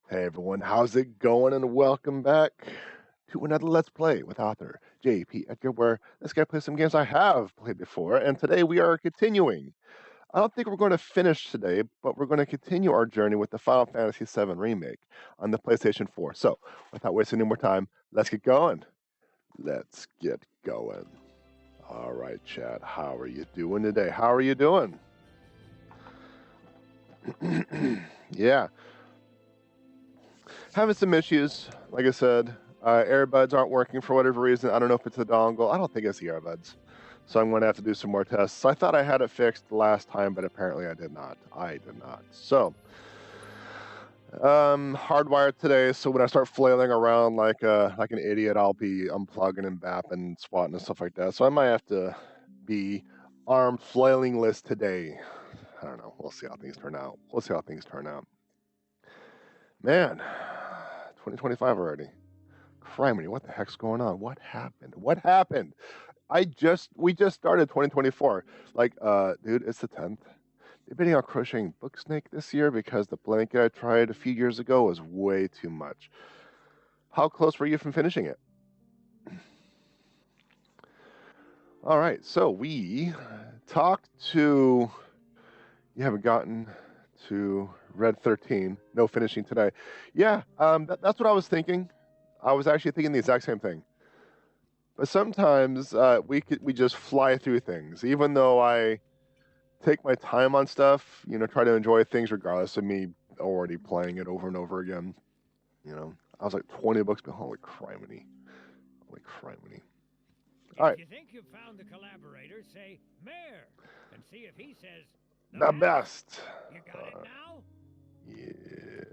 Hey everyone, how's it going? And welcome back to another Let's Play with author J.P.Edgar, where this guy plays some games I have played before, and today we are continuing. I don't think we're going to finish today, but we're going to continue our journey with the Final Fantasy VII Remake on the PlayStation 4. So, without wasting any more time, let's get going. Let's get going. All right, Chad, how are you doing today? How are you doing? Yeah. Having some issues, like I said. Earbuds aren't working for whatever reason. I don't know if it's the dongle. I don't think it's the earbuds. So I'm going to have to do some more tests. I thought I had it fixed last time, but apparently I did not. So, hardwired today. So when I start flailing around like an idiot, I'll be unplugging and bapping and swatting and stuff like that. So I might have to be arm flailingless today. I don't know. We'll see how things turn out. Man, 2025 already. Criminy, what the heck's going on? What happened? We just started 2024. Like, dude, it's the 10th. Debating on crocheting book snake this year because the blanket I tried a few years ago was way too much. How close were you from finishing it? All right, so we talked to. You haven't gotten to Red 13. No finishing today. Yeah, that's what I was thinking. I was actually thinking the exact same thing. But sometimes we just fly through things, even though I take my time on stuff. Try to enjoy things regardless of me already playing it over and over again. I was like 20 books behind. Holy criminy! All right, If you think you've found the collaborator, say Mayor, and see if he says the best. You got it now? Yeah.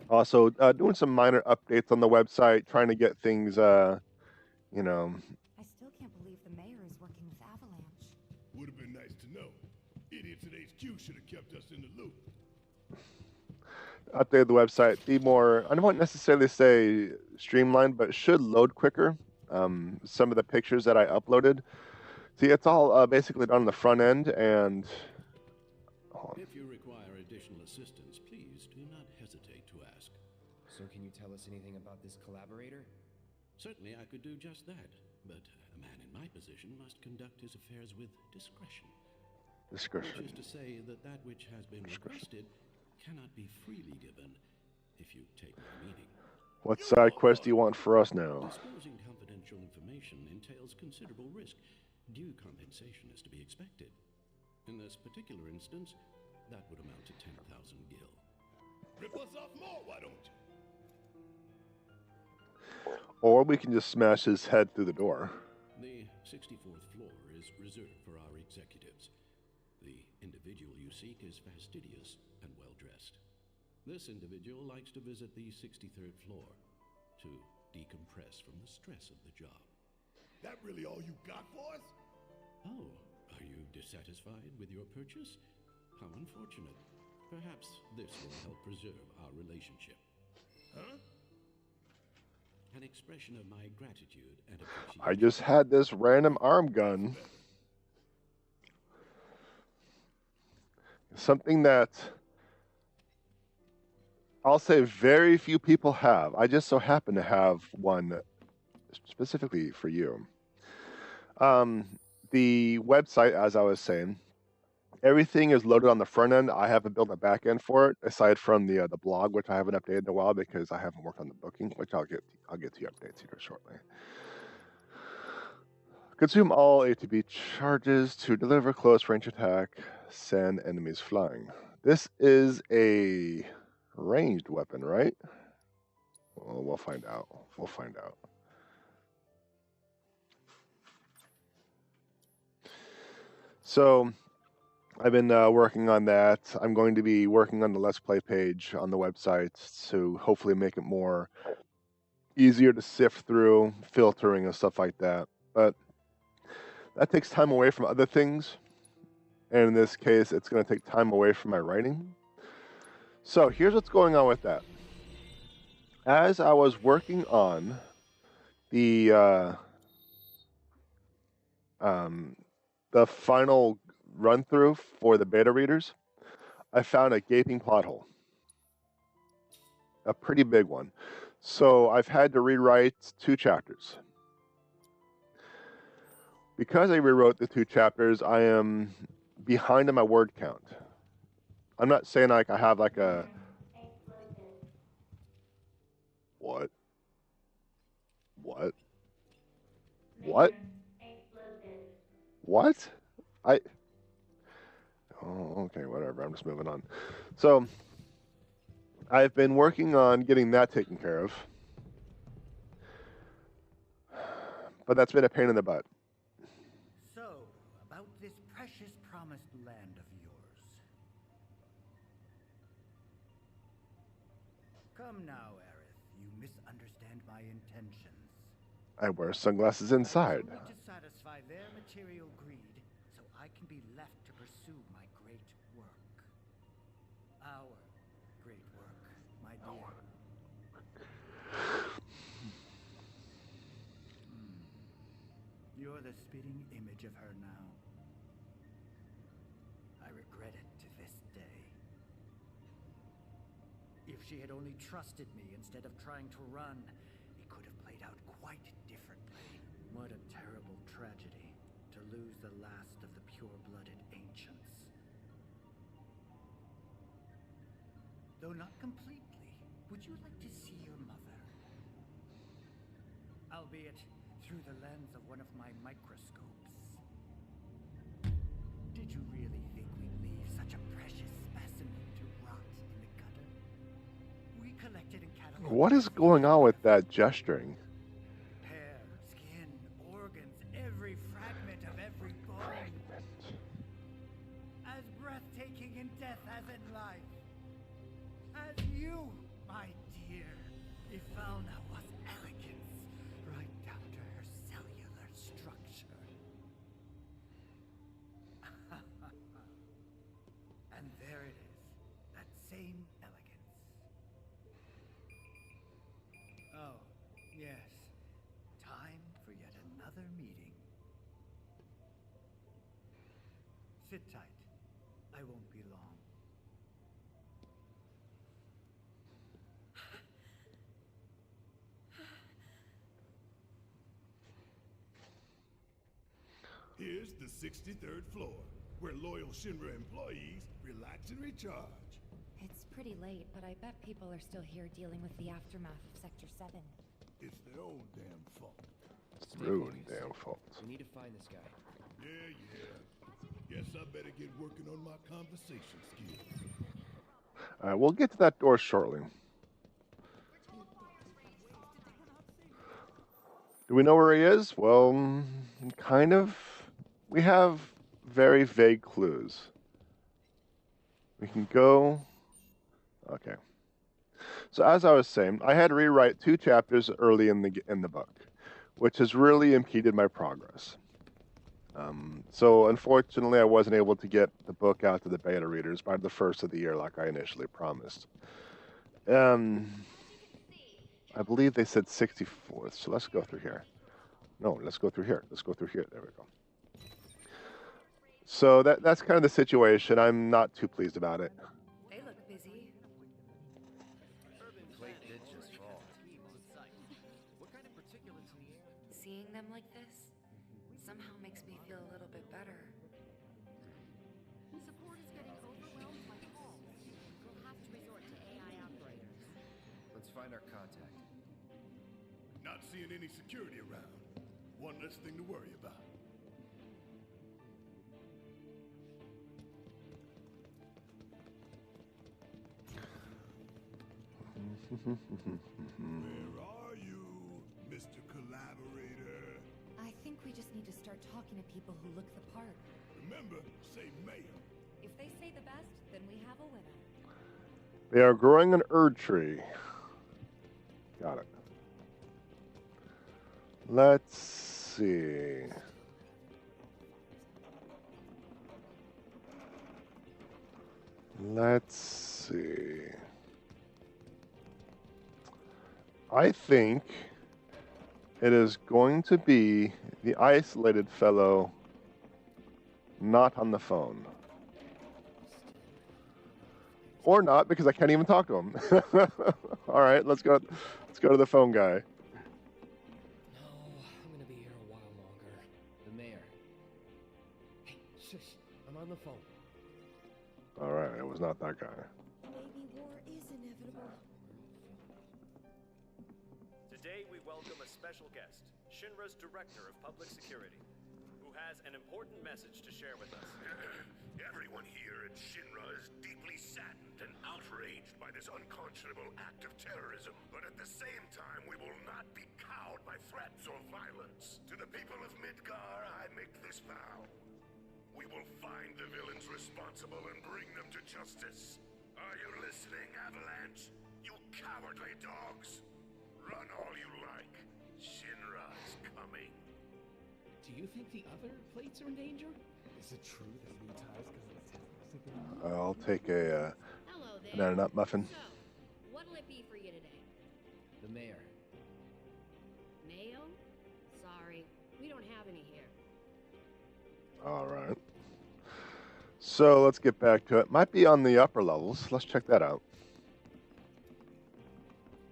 Also, doing some minor updates on the website, trying to get things, I still can't believe the mayor is working with Avalanche. Would have been nice to know. Idiots at HQ should have kept us in the loop. update the website, be more, I don't necessarily say streamlined, but should load quicker. Some of the pictures that I uploaded. See, it's all basically done on the front end, and if you require additional assistance, please do not hesitate to ask. So can you tell us anything about this collaborator? Certainly I could do just that, but a man in my position must conduct his affairs with discretion. Discretion. Which is to say that that which has been requested cannot be freely given, if you take my meaning. What side quest do you want for us now? Disclosing confidential information entails considerable risk. Due compensation is to be expected. In this particular instance, that would amount to 10,000 gil. Rip us off more, why don't you? Or we can just smash his head through the door. The 64th floor is reserved for our executives. The individual you seek is fastidious and well-dressed. This individual likes to visit the 63rd floor to decompress from the stress of the job. That really all you got for us? Oh, are you dissatisfied with your purchase? How unfortunate. Perhaps this will help preserve our relationship. Huh? An expression of my gratitude and appreciation. I just had this random arm gun. Something that I'll say very few people have. I just so happen to have one specifically for you. The website, as I was saying, everything is loaded on the front end. I haven't built a back end for it, aside from the blog, which I haven't updated in a while because I haven't worked on the booking, which I'll get to you updates here shortly. Consume all ATB charges to deliver close range attack, send enemies flying. This is a ranged weapon, right? Well, we'll find out. So I've been working on that. I'm going to be working on the Let's Play page on the website to hopefully make it more easier to sift through, filtering and stuff like that. But that takes time away from other things. And in this case, it's going to take time away from my writing. So here's what's going on with that. As I was working on the final run through for the beta readers, I found a gaping plot hole, a pretty big one. So I've had to rewrite 2 chapters. Because I rewrote the 2 chapters, I am behind on my word count. I'm not saying like I have like a... What? What? What? What? Oh, okay, whatever. I'm just moving on. So, I've been working on getting that taken care of. But that's been a pain in the butt. So, about this precious promised land of yours. Come now, Aeris. You misunderstand my intentions. I wear sunglasses inside. Only to satisfy their material greed, so I can be left to pursue my great work. Our great work, my dear. You're the spitting image of her now. I regret it to this day. If she had only trusted me instead of trying to run, it could have played out quite differently. What a terrible tragedy to lose the last of the pure-blooded ancients. Though not completely, would you like to see your mother? Albeit through the lens of one of my microscopes. Did you really think we'd leave such a precious specimen to rot in the gutter? We collected and cataloged... What is going on with that gesturing? Hair, skin, organs, every fragment of every bone. As breathtaking in death as in life. As you, my dear. Ifalna was elegance, right down to her cellular structure. And there it is, that same elegance. Oh, yes. Time for yet another meeting. Sit tight. I won't be long. Here's the 63rd floor, where loyal Shinra employees relax and recharge. It's pretty late, but I bet people are still here dealing with the aftermath of Sector 7. It's their own damn fault. It's their own damn fault. We need to find this guy. Yeah. Guess I better get working on my conversation skills. We'll get to that door shortly. Do we know where he is? Well, kind of. We have very vague clues. We can go... Okay. So as I was saying, I had to rewrite 2 chapters early in the book, which has really impeded my progress. So unfortunately, I wasn't able to get the book out to the beta readers by the first of the year like I initially promised. I believe they said 64th, so let's go through here. No, let's go through here. Let's go through here. There we go. So that's kind of the situation. I'm not too pleased about it. They look busy. Plate did just fall. Seeing them like this somehow makes me feel a little bit better. Support is getting overwhelmed by calls. We'll have to resort to AI operators. Let's find our contact. Not seeing any security around. One less thing to worry about. Where are you, Mr. Collaborator? I think we just need to start talking to people who look the part. Remember, say mayor. If they say the best, then we have a winner. They are growing an Erd tree. Got it. Let's see. Let's see. I think it is going to be the isolated fellow Not on the phone. Or not, because I can't even talk to him. All right, let's go. Let's go to the phone guy. No, I'm gonna be here a while longer. The mayor. Hey, shush! I'm on the phone. All right, it was not that guy. Maybe war is inevitable. Today we welcome a special guest, Shinra's Director of Public Security, who has an important message to share with us. Everyone here at Shinra is deeply saddened and outraged by this unconscionable act of terrorism. But at the same time, we will not be cowed by threats or violence. To the people of Midgar, I make this vow. We will find the villains responsible and bring them to justice. Are you listening, Avalanche? You cowardly dogs! Run all you like. Shinra is coming. Do you think the other plates are in danger? Is it true that new ties because of I'll take a Hello there. banana nut muffin. So, what'll it be for you today? The mayor. Mayo? Sorry, we don't have any here. All right. So let's get back to it. Might be on the upper levels. Let's check that out.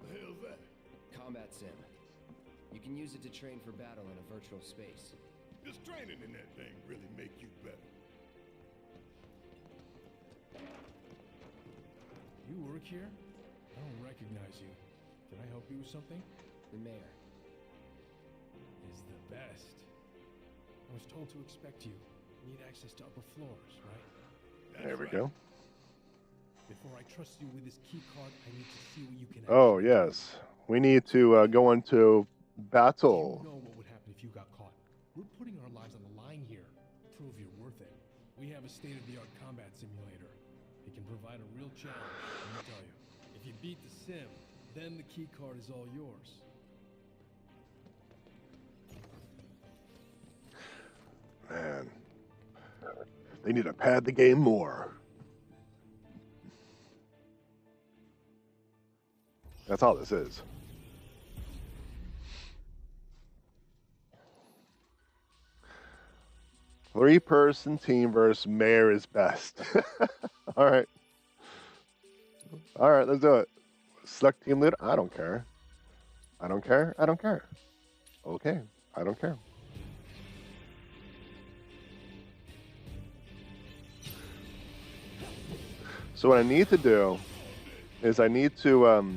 The hell's that? Combat sim. You can use it to train for battle in a virtual space. Does training in that thing really make you better? You work here? I don't recognize you. Can I help you with something? The mayor. Is the best. I was told to expect you. Need access to upper floors, right? There we go. Before I trust you with this key card, I need to see what you can Oh, actually do. yes. We need to go into battle. You know what would happen if you got caught. We're putting our lives on the line here. Prove you're worth it. We have a state-of-the-art combat simulator. It can provide a real challenge, let me tell you. If you beat the sim, then the key card is all yours. Man. They need to pad the game more. That's all this is. Three-person team versus mayor is best. All right. All right, let's do it. Select team leader. I don't care. I don't care. I don't care. Okay. I don't care. So what I need to do is I need to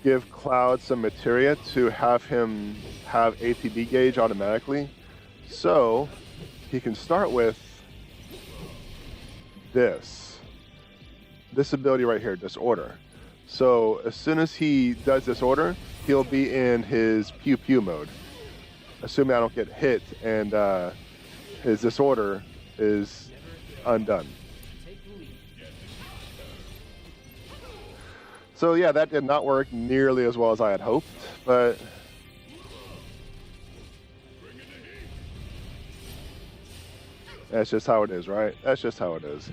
give Cloud some materia to have him have ATB gauge automatically. So he can start with this ability right here, Disorder. So as soon as he does Disorder, he'll be in his pew pew mode, assuming I don't get hit and his Disorder is undone. So yeah, that did not work nearly as well as I had hoped, but that's just how it is, right? That's just how it is.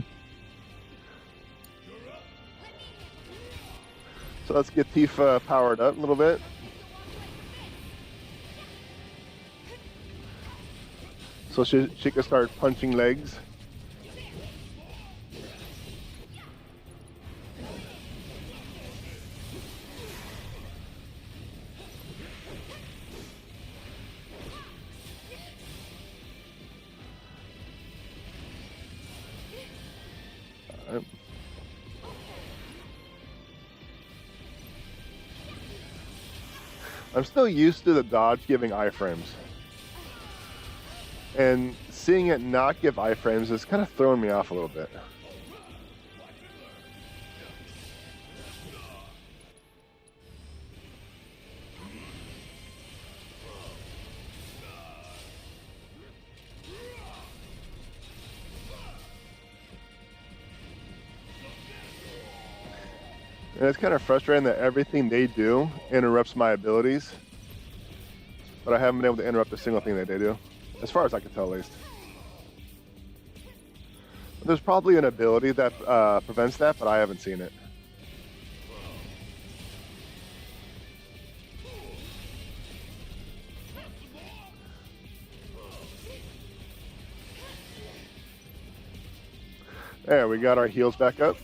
So let's get Tifa powered up a little bit. So she can start punching legs. I'm still used to the dodge giving iframes. And seeing it not give iframes is kind of throwing me off a little bit. And it's kind of frustrating that everything they do interrupts my abilities. But I haven't been able to interrupt a single thing that they do. As far as I can tell, at least. There's probably an ability that prevents that, but I haven't seen it. There, we got our heals back up.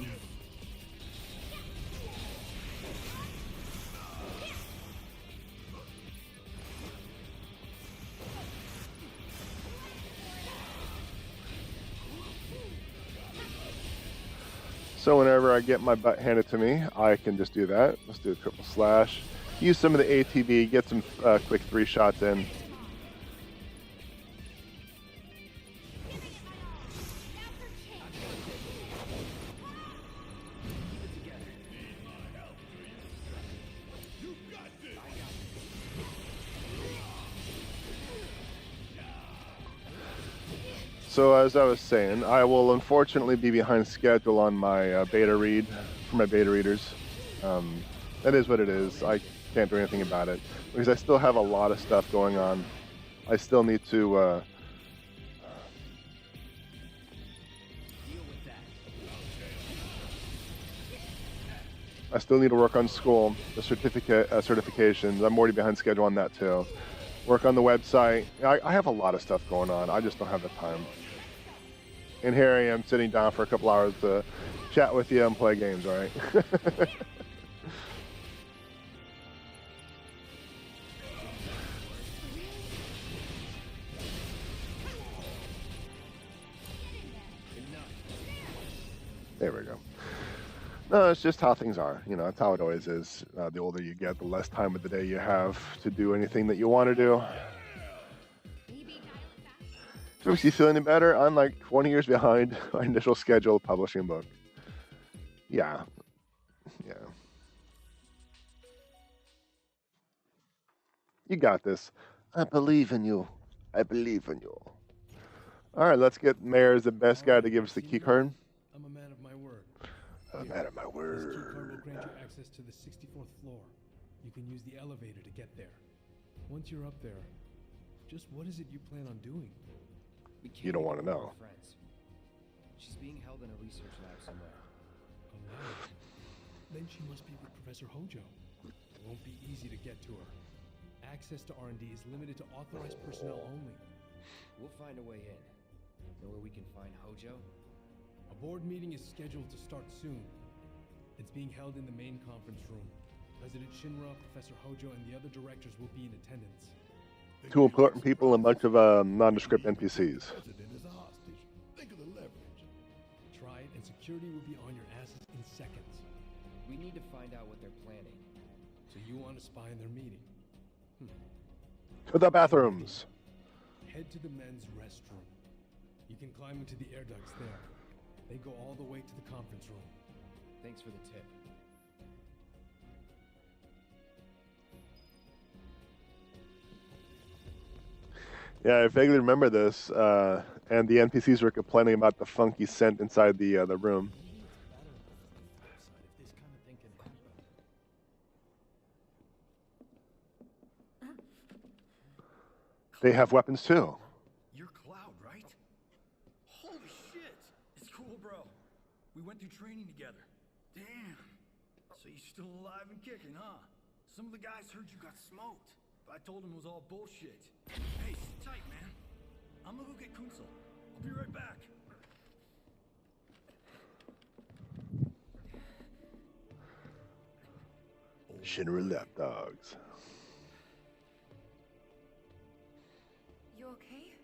So whenever I get my butt handed to me, I can just do that. Let's do a triple slash. Use some of the ATB, get some quick 3 shots in. So as I was saying, I will unfortunately be behind schedule on my beta read for my beta readers. That is what it is. I can't do anything about it because I still have a lot of stuff going on. I still need to work on school, the certifications. I'm already behind schedule on that too. Work on the website. I have a lot of stuff going on. I just don't have the time. And here I am sitting down for a couple hours to chat with you and play games, right? There we go. No, it's just how things are. You know, that's how it always is. The older you get, the less time of the day you have to do anything that you want to do. If you feel any better, I'm like 20 years behind my initial schedule of publishing a book. Yeah. You got this. I believe in you. I believe in you. All right, let's get Mayor as the best guy to give us the key card. I'm a man of my word. A man of my word. This key card will grant you access to the 64th floor. You can use the elevator to get there. Once you're up there, just what is it you plan on doing? You don't want to know. Friends. She's being held in a research lab somewhere. A lab? Then she must be with Professor Hojo. It won't be easy to get to her. Access to R&D is limited to authorized personnel only. We'll find a way in. Know where we can find Hojo? A board meeting is scheduled to start soon. It's being held in the main conference room. President Shinra, Professor Hojo, and the other directors will be in attendance. 2 important people and a bunch of nondescript NPCs. Think of the leverage. Try it, and security will be on your asses in seconds. We need to find out what they're planning. So you want to spy in their meeting? To the bathrooms. Head to the men's restroom. You can climb into the air ducts there. They go all the way to the conference room. Thanks for the tip. Yeah, I vaguely remember this, and the NPCs were complaining about the funky scent inside the room. They have weapons too. You're Cloud, right? Holy shit! It's cool, bro. We went through training together. Damn. So you're still alive and kicking, huh? Some of the guys heard you got smoked. I told him it was all bullshit. Hey, sit tight, man. I'm gonna go get Kunsel. I'll be right back. Shinra lapdogs. You okay?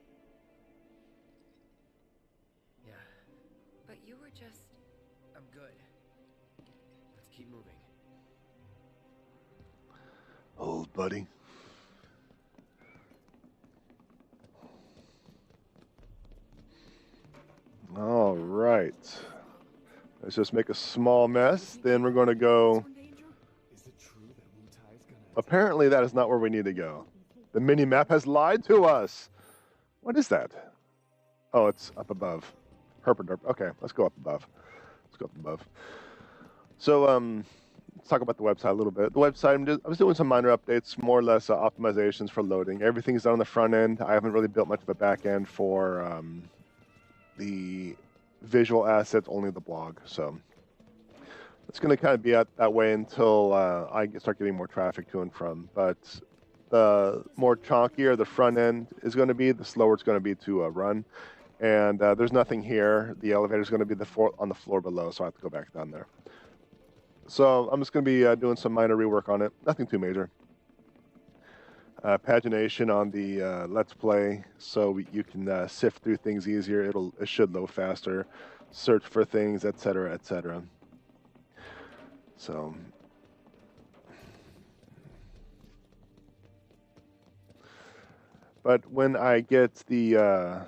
Yeah, But you were just... I'm good. Let's keep moving. Old buddy. All right. Let's just make a small mess. Then we're going to go. Apparently, that is not where we need to go. The mini map has lied to us. What is that? Oh, it's up above. Herperderp. Okay, let's go up above. Let's go up above. So, let's talk about the website a little bit. The website, I was doing some minor updates, more or less optimizations for loading. Everything's done on the front end. I haven't really built much of a back end for the visual assets, only the blog. So it's going to kind of be that way until I start getting more traffic to and from. But the more chonkier the front end is going to be, the slower it's going to be to run. And there's nothing here. The elevator's going to be on the floor below, so I have to go back down there. So I'm just going to be doing some minor rework on it. Nothing too major. Pagination on the Let's Play, so you can sift through things easier. It should load faster, search for things, etc., etc. So, but when I get the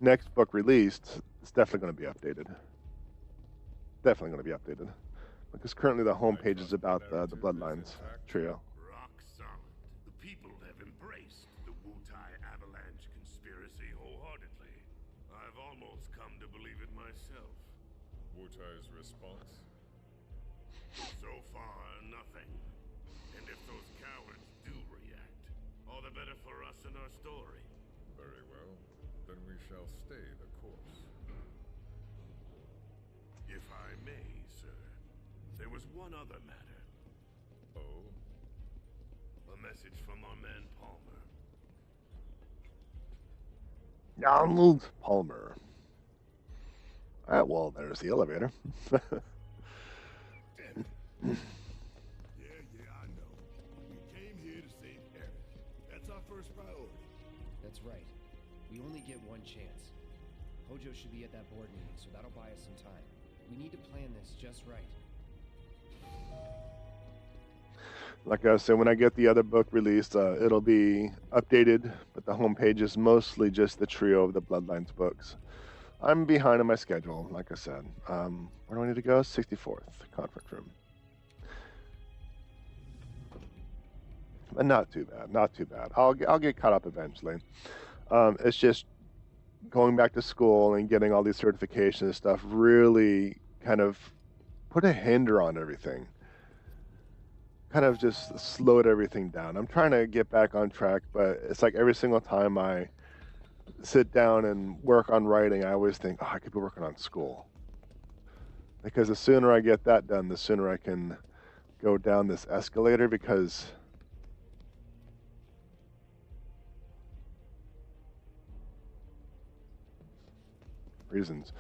next book released, it's definitely going to be updated. Definitely going to be updated, because currently the homepage is about the Bloodlines trio. Response? So far, nothing. And if those cowards do react, all the better for us and our story. Very well. Then we shall stay the course. If I may, sir, there was one other matter. Oh? A message from our man Palmer. Donald Palmer. Alright, well, there's the elevator. Yeah, I know. We came here to save Aeris. That's our first priority. That's right. We only get one chance. Hojo should be at that board meeting, so that'll buy us some time. We need to plan this just right. Like I said, when I get the other book released, it'll be updated, but the homepage is mostly just the trio of the Bloodlines books. I'm behind on my schedule, like I said. Where do I need to go? 64th conference room. But not too bad, not too bad. I'll get caught up eventually. It's just going back to school and getting all these certifications and stuff really kind of put a hinder on everything. Kind of just slowed everything down. I'm trying to get back on track, but it's like every single time I sit down and work on writing, I always think, oh, I could be working on school. Because the sooner I get that done, the sooner I can go down this escalator, because reasons.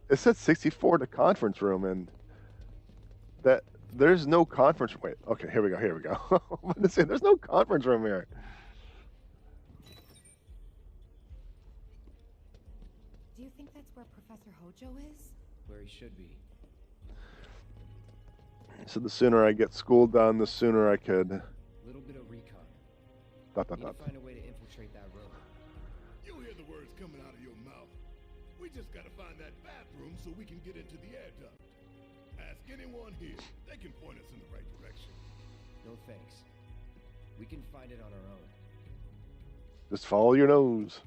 It said 64 to conference room, and that there's no conference. Wait, okay, here we go. I'm going to say there's no conference room here. Do you think that's where Professor Hojo is? Where he should be. So the sooner I get school done, the sooner I could. Little bit of recon. Dot. Need to find a way to infiltrate that room. You hear the words coming out of your mouth. We just gotta find that bathroom so we can get into the air duct. Ask anyone here. They can point us in the right direction. No thanks. We can find it on our own. Just follow your nose.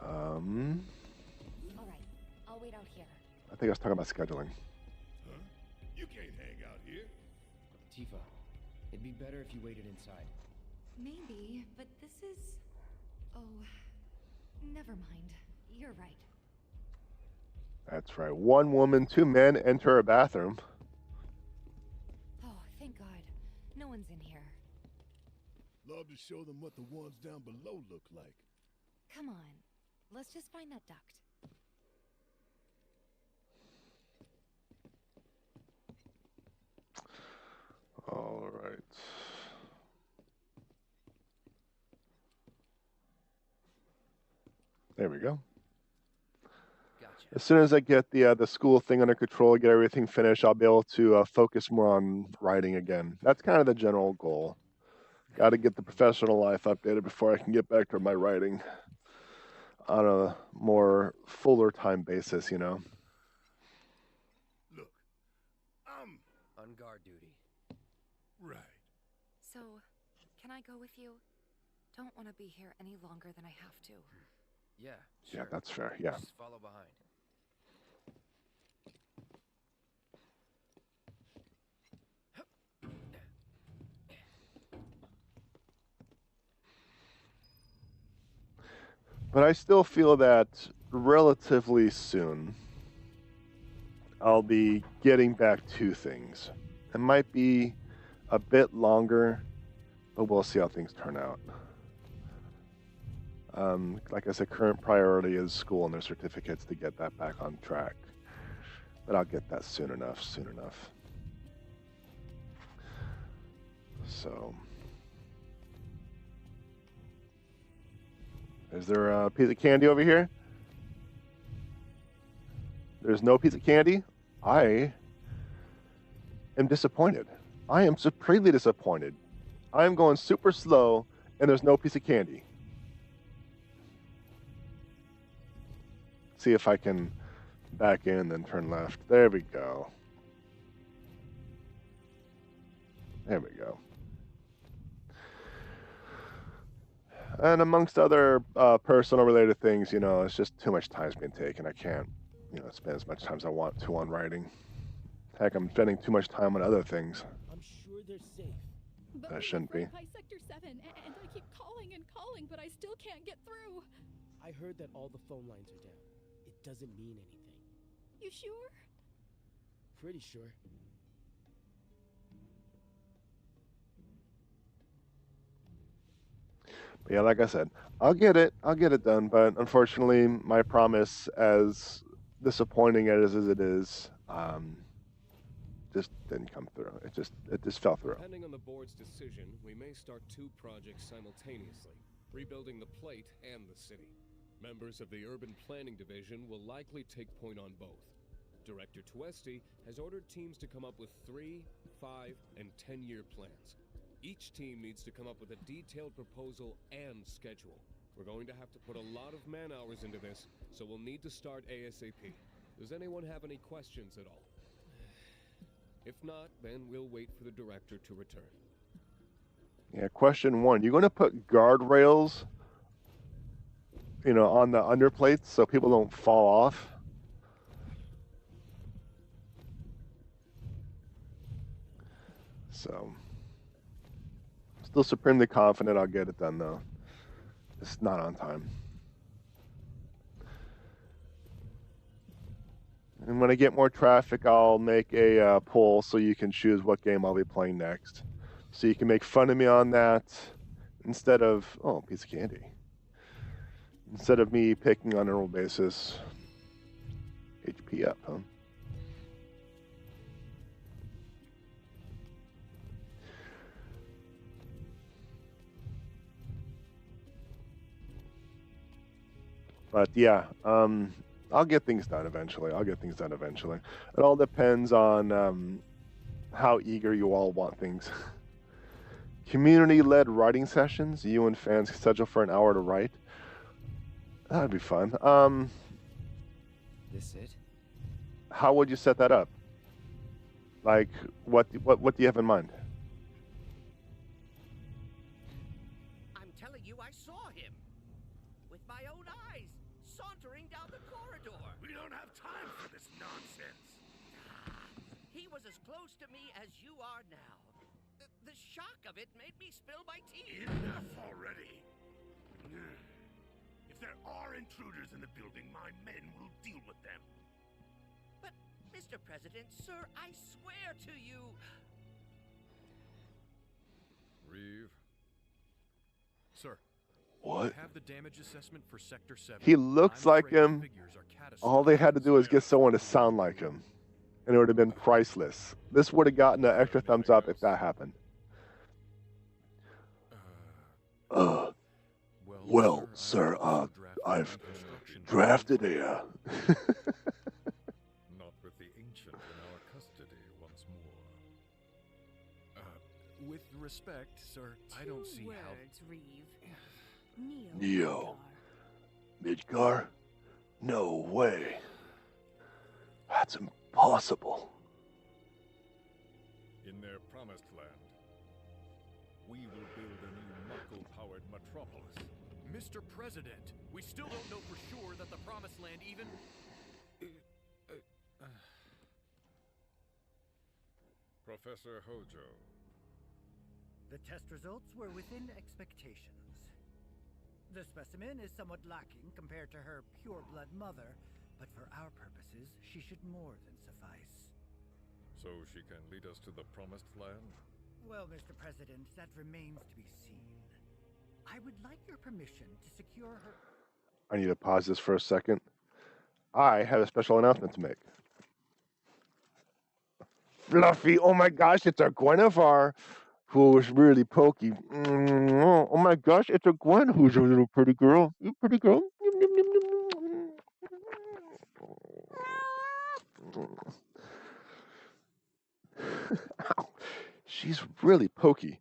All right, I'll wait out here. I think I was talking about scheduling. Huh? You can't hang out here. Tifa, it'd be better if you waited inside. Maybe, but this is... Oh, never mind. You're right. That's right. One woman, two men enter a bathroom. Oh, thank God. No one's in here. Love to show them what the ones down below look like. Come on. Let's just find that duct. All right. There we go. Gotcha. As soon as I get the school thing under control, get everything finished, I'll be able to focus more on writing again. That's kind of the general goal. Got to get the professional life updated before I can get back to my writing on a more fuller time basis, you know. Look, I'm on guard duty. Right. So, can I go with you? Don't want to be here any longer than I have to. Yeah, sure. Yeah, that's fair. Yeah. Just follow behind. But I still feel that relatively soon, I'll be getting back to things. It might be a bit longer, but we'll see how things turn out. Like I said, current priority is school and their certificates to get that back on track. But I'll get that soon enough. So, is there a piece of candy over here? There's no piece of candy? I am disappointed. I am supremely disappointed. I am going super slow and there's no piece of candy. See if I can back in, then turn left. There we go. There we go. And amongst other personal related things, you know, it's just too much time's being taken. I can't, you know, spend as much time as I want to on writing. Heck, I'm spending too much time on other things. I'm sure they're safe. But That shouldn't be. by Sector 7, and I keep calling and calling, but I still can't get through. I heard that all the phone lines are down. It doesn't mean anything. You sure? Pretty sure. But yeah, like I said, I'll get it done. But unfortunately, my promise, as disappointing as it is, just didn't come through. It just fell through. Depending on the board's decision, we may start 2 projects simultaneously, rebuilding the plate and the city. Members of the Urban Planning Division will likely take point on both. Director Tuesti has ordered teams to come up with 3, 5, and 10-year plans. Each team needs to come up with a detailed proposal and schedule. We're going to have to put a lot of man-hours into this, so we'll need to start ASAP. Does anyone have any questions at all? If not, then we'll wait for the director to return. Yeah, question 1. You're going to put guardrails, you know, on the underplates so people don't fall off? So, still supremely confident I'll get it done, though. It's not on time. And when I get more traffic, I'll make a poll so you can choose what game I'll be playing next. So you can make fun of me on that instead of, oh, piece of candy. Instead of me picking on a normal basis. HP up, huh? But yeah, I'll get things done eventually. It all depends on how eager you all want things. Community-led writing sessions. You and fans schedule for an hour to write. That'd be fun. This it? How would you set that up? Like, what do you have in mind? I'm telling you, I saw him with my own eyes, sauntering down the corridor. We don't have time for this nonsense. He was as close to me as you are now. The shock of it made me spill my tea. Enough already. If there are intruders in the building, my men will deal with them. But, Mr. President, sir, I swear to you. Reeve. Sir. What? I have the damage assessment for Sector 7. He looks like him. All they had to do was get someone to sound like him. And it would have been priceless. This would have gotten an extra thumbs up if that happened. Well, sir, I've drafted a... Not with the ancient in our custody once more. With respect, sir, I don't see words, how... Reeve. Neo. Midgar? No way. That's impossible. In their promised land, we will build a new Mako-powered metropolis. Mr. President, we still don't know for sure that the promised land even... Professor Hojo. The test results were within expectations. The specimen is somewhat lacking compared to her pure-blood mother, but for our purposes, she should more than suffice. So she can lead us to the promised land? Well, Mr. President, that remains to be seen. I would like your permission to secure her... I need to pause this for a second. I have a special announcement to make. Fluffy, oh my gosh, it's a Guinevere who is really pokey. Oh my gosh, it's a Gwen who's a little pretty girl. You pretty girl. Ow. She's really pokey.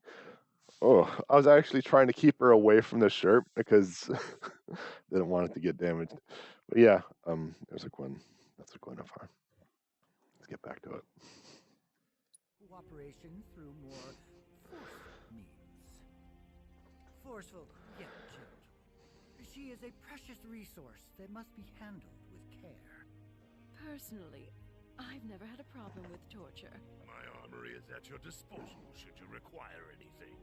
Oh, I was actually trying to keep her away from the shirt because didn't want it to get damaged. But yeah, there's a Gwen. That's a Guinevere. Let's get back to it. Cooperation through more forceful means. Forceful, yet gentle. She is a precious resource that must be handled with care. Personally, I've never had a problem with torture. My armory is at your disposal should you require anything.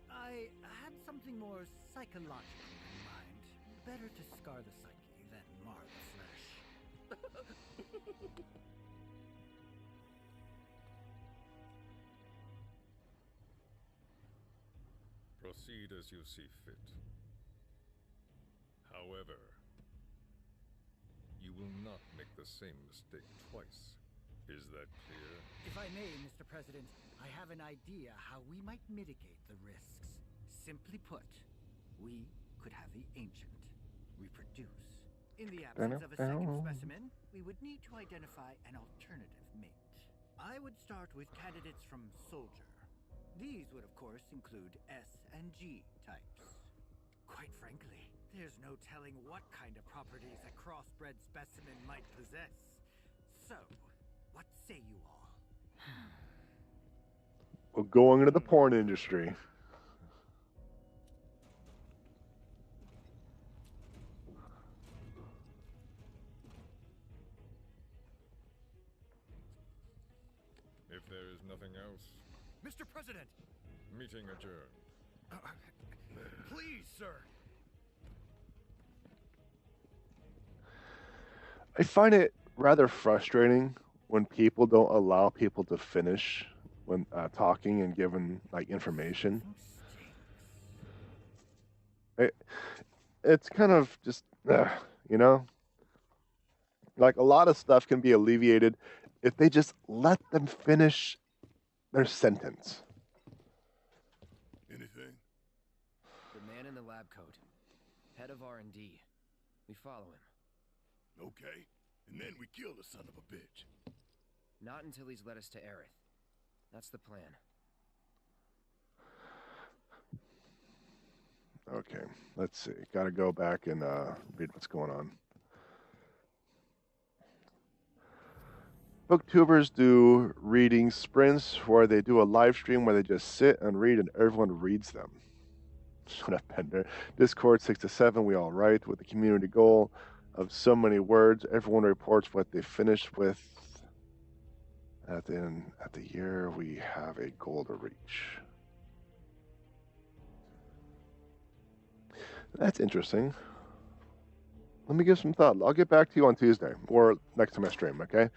I had something more psychological in mind. Better to scar the psyche than mar the flesh. Proceed as you see fit. However, you will not make the same mistake twice. Is that clear? If I may, Mr. President, I have an idea how we might mitigate the risks. Simply put, we could have the Ancient reproduce. In the absence of a second specimen, we would need to identify an alternative mate. I would start with candidates from Soldier. These would, of course, include S and G types. Quite frankly, there's no telling what kind of properties a crossbred specimen might possess. So, what say you all? We're going into the porn industry. If there is nothing else, Mr. President! meeting adjourned. Please, sir! I find it rather frustrating when people don't allow people to finish when talking and giving like information. It's kind of just, you know, like a lot of stuff can be alleviated if they just let them finish their sentence. Anything? The man in the lab coat. Head of R&D. We follow him. Okay. And then we kill the son of a bitch. Not until he's led us to Aerith. That's the plan. Okay, let's see. Got to go back and read what's going on. Booktubers do reading sprints where they do a live stream where they just sit and read and everyone reads them. Shut up, Bender. Discord 6 to 7, we all write with the community goal of so many words. Everyone reports what they finished with. At the year, we have a goal to reach. That's interesting. Let me give some thought. I'll get back to you on Tuesday or next time I stream, okay?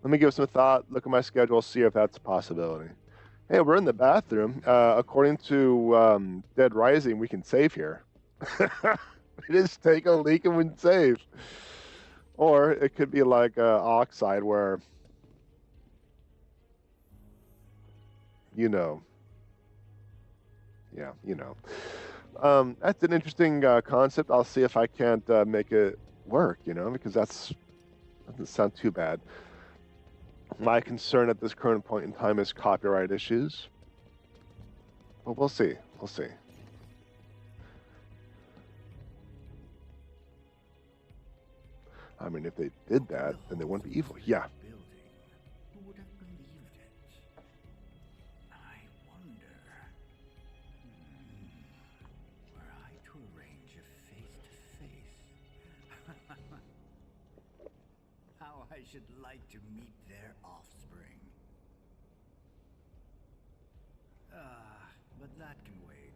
Let me give some thought, look at my schedule, see if that's a possibility. Hey, we're in the bathroom. According to Dead Rising, we can save here. We just take a leak and we can save. Or it could be like Oxide where, you know. Yeah, you know. That's an interesting concept. I'll see if I can't make it work, you know, because doesn't sound too bad. My concern at this current point in time is copyright issues. But we'll see. We'll see. I mean, if they did that, then they wouldn't be evil. Yeah. Who would have believed it? I wonder. Were I to arrange a face-to-face, how I should like to meet their offspring. But that can wait.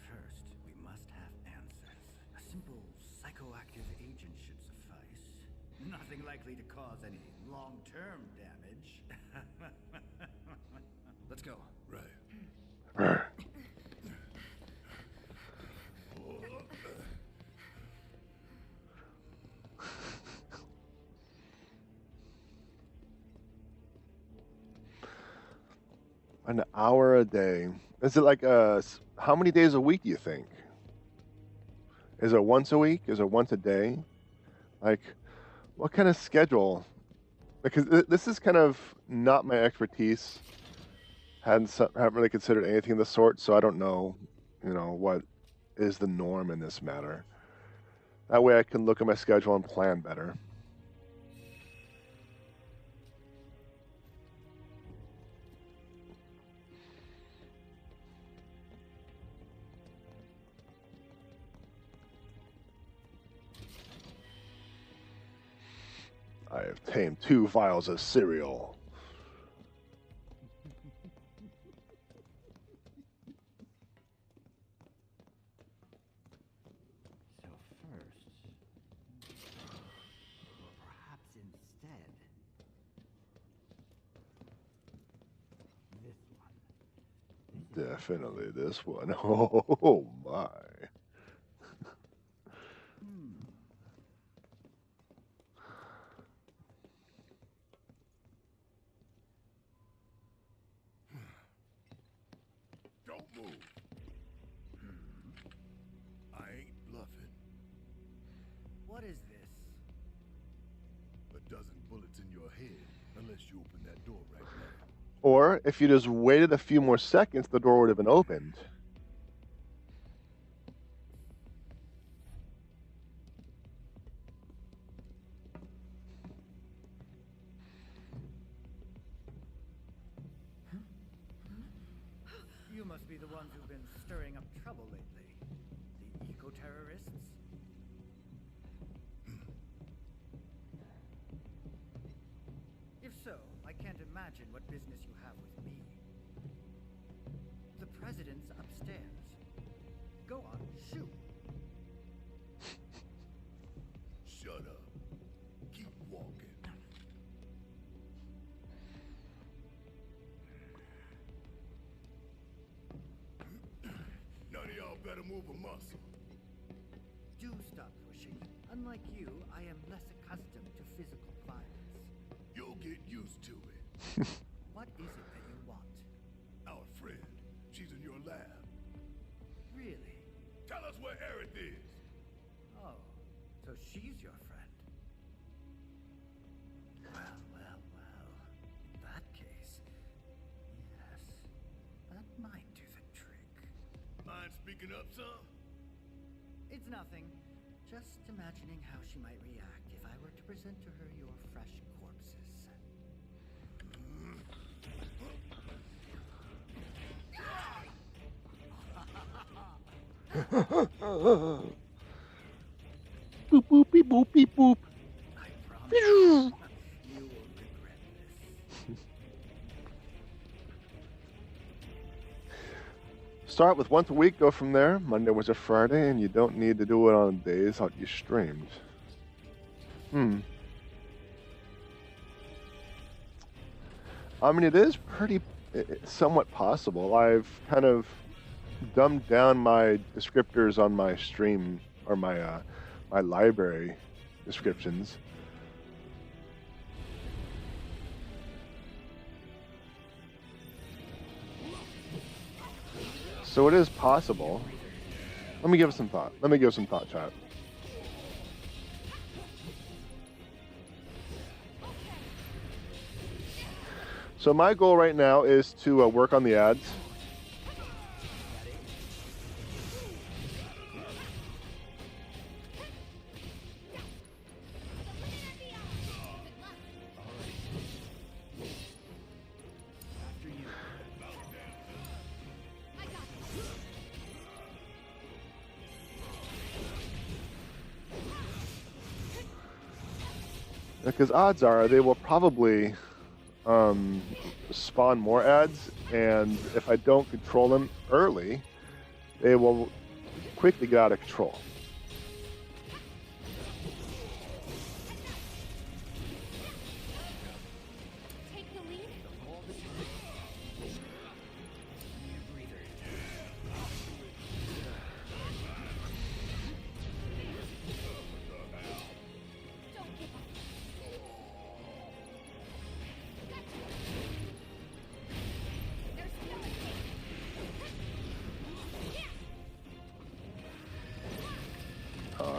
First, we must have answers. A simple psychoactive agent should suffice. Nothing likely to cause any long-term damage. Let's go. Right. An hour a day. Is it like how many days a week do you think? Is it once a week? Is it once a day? Like, what kind of schedule? Because this is kind of not my expertise. Haven't really considered anything of the sort, so I don't know, what is the norm in this matter. That way I can look at my schedule and plan better. I have tamed 2 vials of cereal. So first, or perhaps instead, this one. Definitely this one. Oh my. Don't move. I ain't bluffing. What is this? A dozen bullets in your head, unless you open that door right now. Or if you just waited a few more seconds, the door would have been opened. You must be the ones who've been stirring up trouble lately. The eco-terrorists? If so, I can't imagine what business you have with me. The president's upstairs. Go on, shoot. Shut up. Keep walking. None of y'all better move a muscle. Do stop pushing. Unlike you, I am less accustomed to physical violence. You'll get used to it. What is it that you want? Our friend. She's in your lab. Really? Tell us where Aeris is. Oh, so she's your friend. Well, well, well. In that case, yes, that might do the trick. Mind speaking up, son? It's nothing. Just imagining how she might react if I were to present to her your fresh corpses. Boop boop beep boop beep boop. I promise you will regret this. Start with once a week, go from there. Monday, Wednesday, Friday, and you don't need to do it on days that you streamed. I mean, it is somewhat possible. I've kind of dumbed down my descriptors on my stream, or my my library descriptions. So it is possible. Let me give it some thought. Chat. So my goal right now is to work on the ads. Because odds are they will probably spawn more ads, and if I don't control them early, they will quickly get out of control.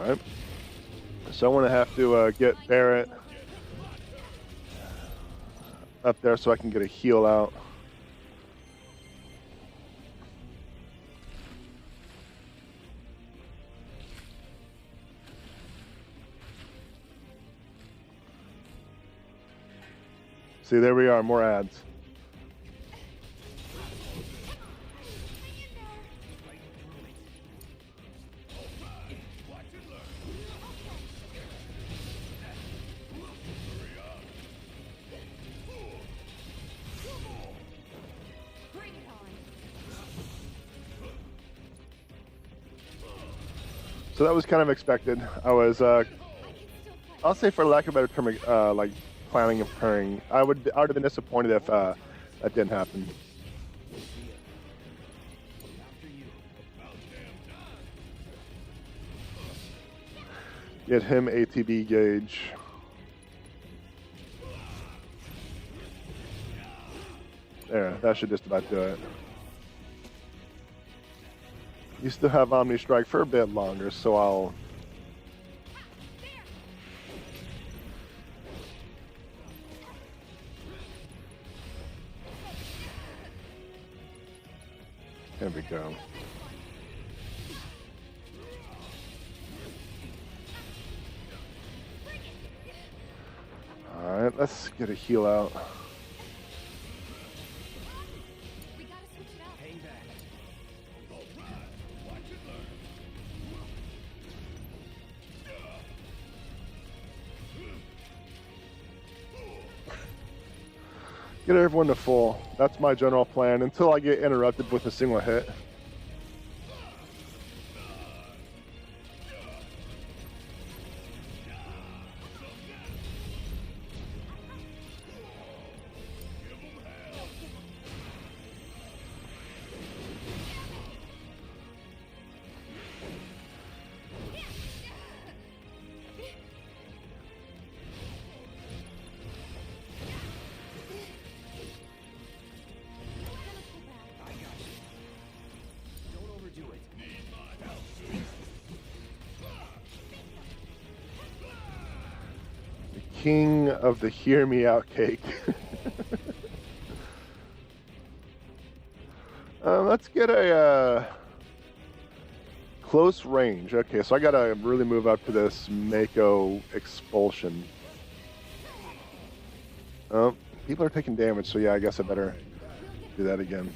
Alright. So I'm going to have to get Barrett up there so I can get a heal out. See, there we are, more ads. So that was kind of expected. I was, I'll say for lack of a better term, like planning and preparing. I would have been disappointed if that didn't happen. Get him ATB gauge. There, that should just about do it. You still have Omni Strike for a bit longer, so I'll... There we go. Alright, let's get a heal out. Get everyone to full. That's my general plan until I get interrupted with a single hit. King of the hear me out cake. Let's get a close range. Okay, so I gotta really move up to this Mako expulsion. Oh, people are taking damage, so yeah, I guess I better do that again.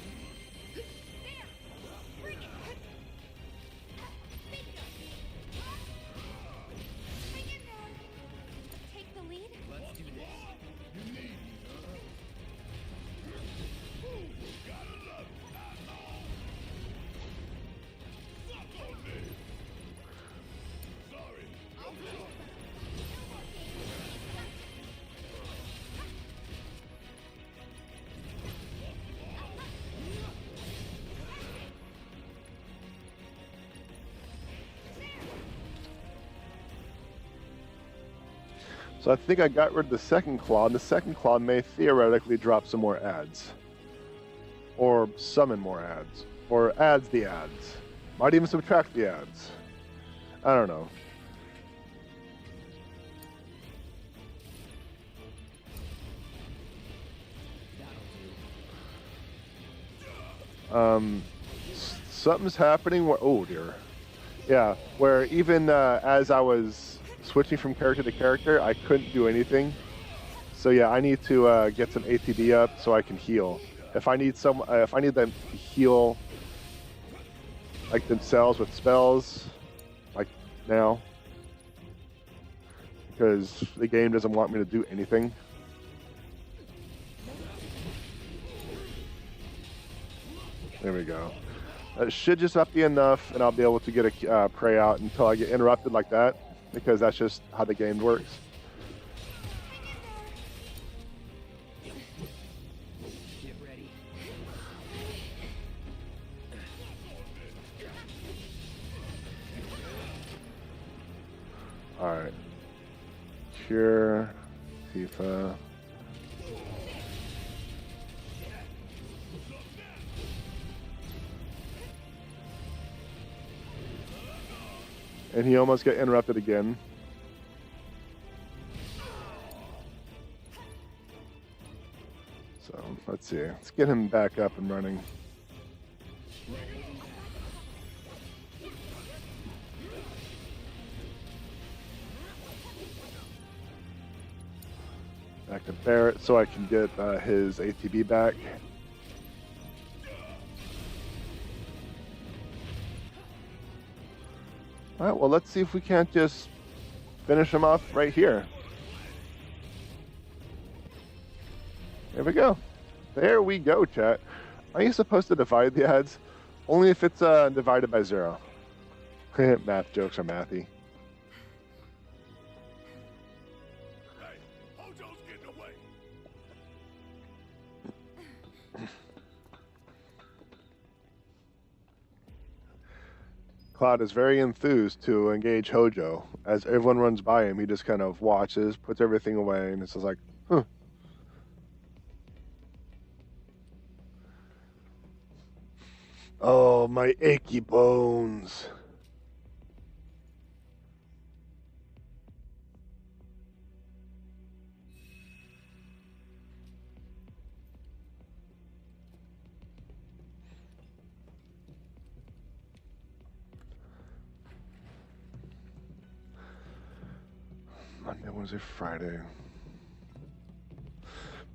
So I think I got rid of the second claw, and the second claw may theoretically drop some more ads. Or summon more ads. Or adds the ads. Might even subtract the ads. I don't know. Something's happening where, oh dear. Yeah, where even as I was switching from character to character, I couldn't do anything. So yeah, I need to get some ATB up so I can heal. If I need them to heal like themselves with spells, like now, because the game doesn't want me to do anything. There we go. That should just not be enough, and I'll be able to get a prey out until I get interrupted like that, because that's just how the game works. Get ready. All right. Cure, Tifa. And he almost got interrupted again. So, let's see. Let's get him back up and running. Back to Barrett so I can get his ATB back. All right, well, let's see if we can't just finish him off right here. There we go. There we go, chat. Are you supposed to divide the ads? Only if it's divided by 0. Math jokes are mathy. Hey, Hojo's getting away. Cloud is very enthused to engage Hojo. As everyone runs by him, he just kind of watches, puts everything away, and it's just like, huh. Oh, my achy bones. Monday, Wednesday, Friday.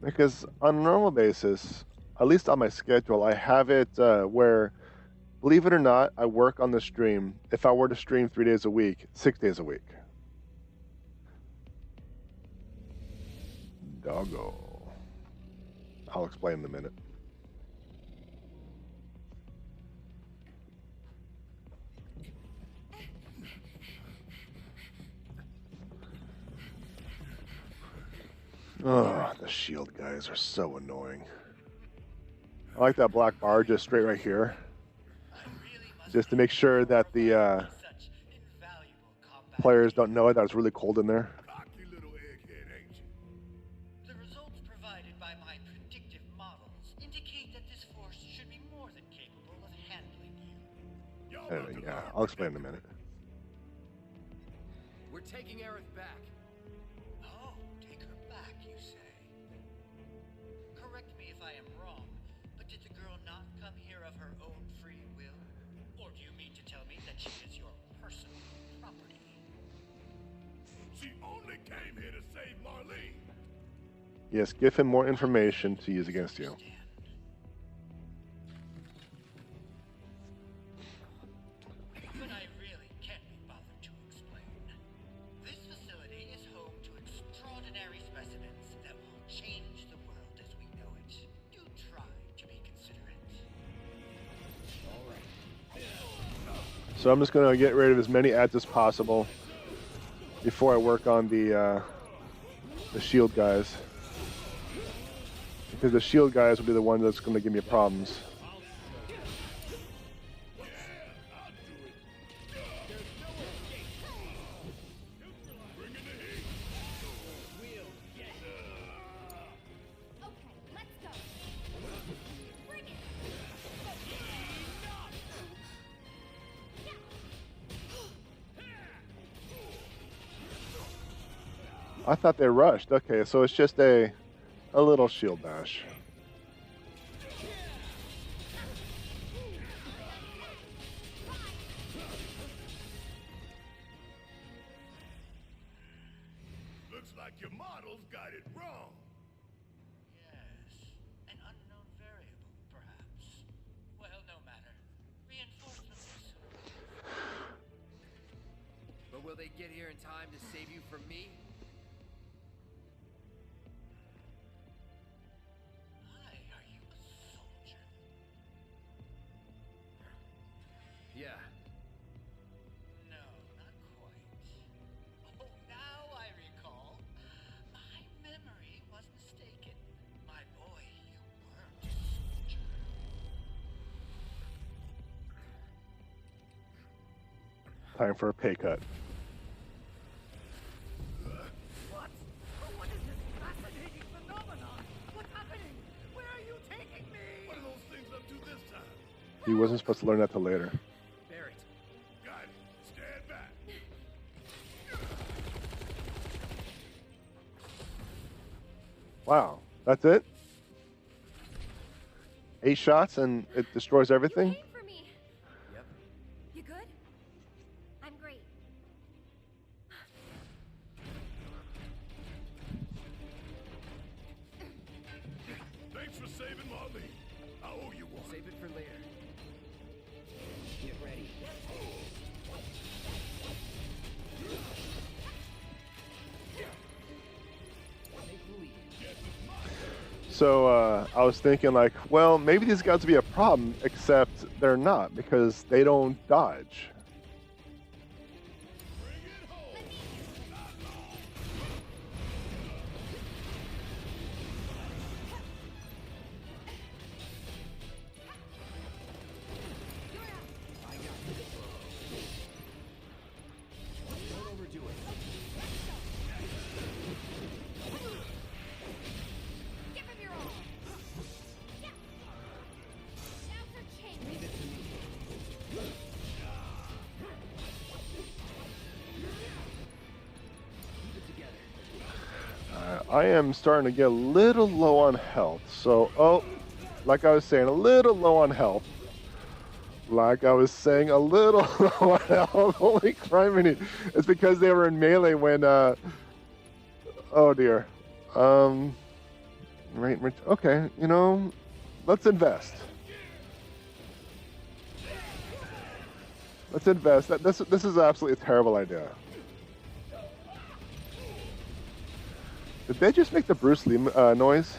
Because on a normal basis, at least on my schedule, I have it where, believe it or not, I work on the stream. If I were to stream 3 days a week, 6 days a week. Doggo. I'll explain in a minute. Oh, the shield guys are so annoying. I like that black bar just straight right here. Just to make sure that the players don't know that it's really cold in there. The results provided by my predictive models indicate that this force should be more than capable of handling you. Yeah, I'll explain in a minute. We're taking Aeris back. Oh, take her back, you say? Correct me if I am wrong, but did the girl not come here of her own free will? Or do you mean to tell me that she is your personal property? She only came here to save Marlene. Yes, give him more information to use against you. But I really can't be bothered to explain. This facility is home to extraordinary specimens that will change the world as we know it. Do try to be considerate. All right. So I'm just going to get rid of as many ads as possible before I work on the shield guys. Because the shield guys will be the one that's going to give me problems. I thought they rushed. Okay, so it's just a little shield bash. Looks like your models got it wrong. Yes, an unknown variable, perhaps. Well, no matter. Reinforcements will soon. But will they get here in time to save you from me? Hi, are you a soldier? Yeah. No, not quite. Oh, now I recall. My memory was mistaken. My boy, you weren't a soldier. Time for a pay cut. What? What is this fascinating phenomenon? What's happening? Where are you taking me? What are those things up to this time? He wasn't supposed to learn that till later. Barrett. Got it. Stand back. Wow, that's it? 8 shots and it destroys everything? You came for me. Yep. You good? I'm great. Thanks for saving Molly. I owe you one. Save it for later. Get ready. Take the lead. So I was thinking like, well, maybe these guys would be a problem, except they're not because they don't dodge. Don't overdo it. Give him your all. Yeah. Now for change. Leave it to me. Keep it together. I am starting to get a little low on health. So, like I was saying, a little low on health. Like I was saying, a little low on health. Holy criminy. It's because they were in melee when, oh dear. Right, okay, you know, let's invest. Let's invest. This is absolutely a terrible idea. Did they just make the Bruce Lee noise?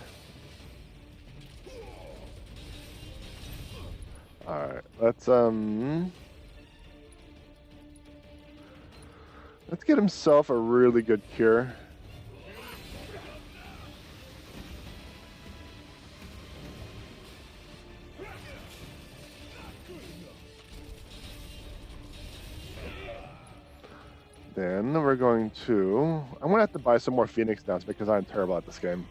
Alright, let's get himself a really good cure. Then we're going to... I'm going to have to buy some more Phoenix Downs because I'm terrible at this game.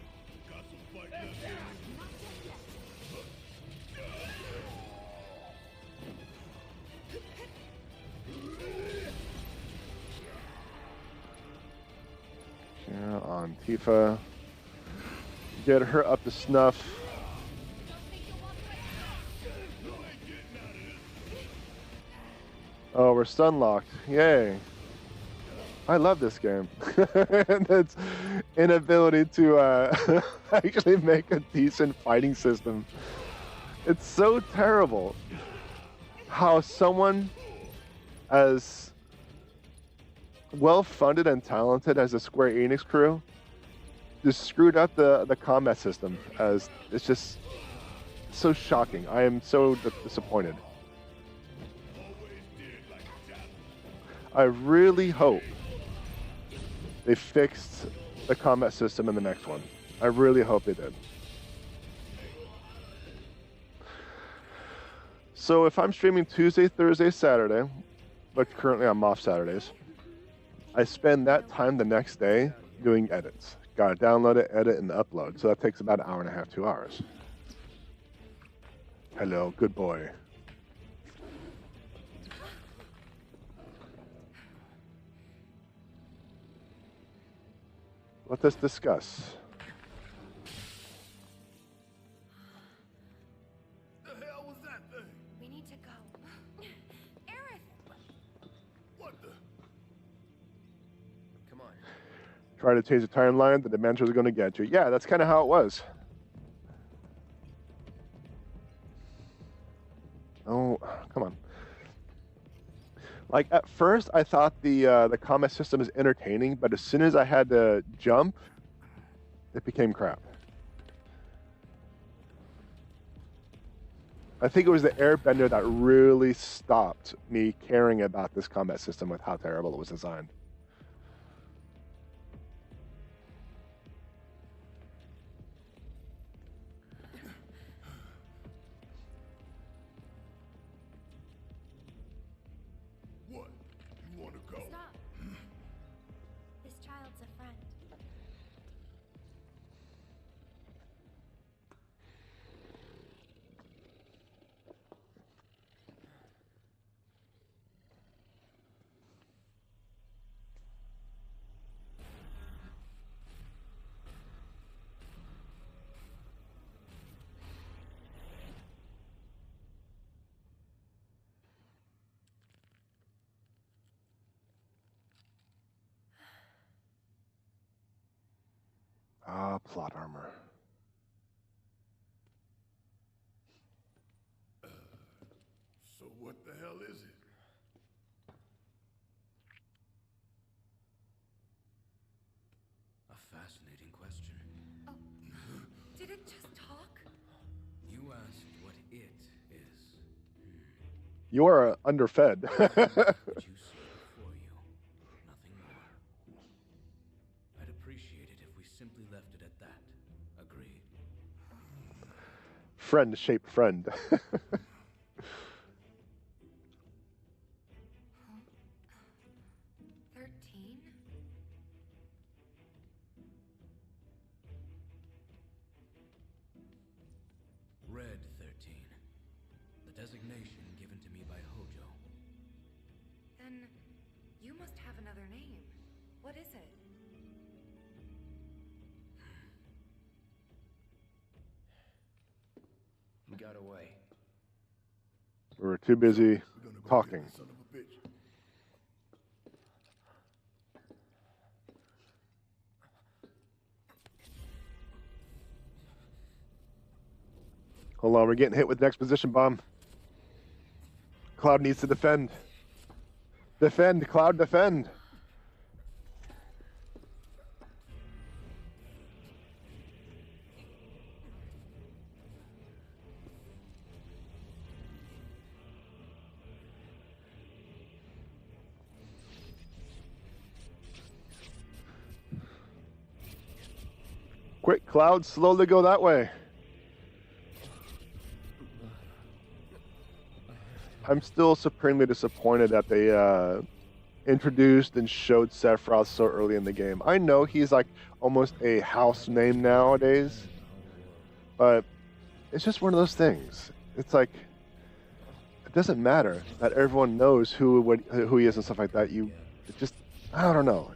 Yeah, on Tifa. Get her up to snuff. Oh, we're stun locked. Yay. I love this game. And its inability to actually make a decent fighting system. It's so terrible how someone as well-funded and talented as the Square Enix crew just screwed up the combat system. As it's just so shocking. I am so disappointed. I really hope they fixed the combat system in the next one. I really hope they did. So if I'm streaming Tuesday, Thursday, Saturday, but currently I'm off Saturdays, I spend that time the next day doing edits. Gotta download it, edit, and upload. So that takes about an hour and a half, 2 hours. Hello, good boy. Let us discuss. The hell was that thing? We need to go. Aerith! What the? Come on. Try to change the timeline, the Dementors are going to get you. Yeah, that's kind of how it was. Oh, come on. Like, at first, I thought the combat system was entertaining, but as soon as I had to jump, it became crap. I think it was the Airbender that really stopped me caring about this combat system with how terrible it was designed. What? You want to go? Stop. This child's a friend. Ah, plot armor. So what the hell is it? A fascinating question. Oh, did it just talk? You asked what it is. You are underfed. What you see before you, nothing more. I'd appreciate it if we simply left it at that. Agreed? Friend-shaped friend. 13? Red 13. The designation given to me by Hojo. Then you must have another name. What is it? He got away. We were too busy talking. Son of a bitch. Hold on, we're getting hit with the exposition bomb. Cloud needs to defend. Defend, Cloud, defend. Quick, Cloud, slowly go that way. I'm still supremely disappointed that they introduced and showed Sephiroth so early in the game. I know he's like almost a house name nowadays, but it's just one of those things. It's like, it doesn't matter that everyone knows who he is and stuff like that. It just, I don't know.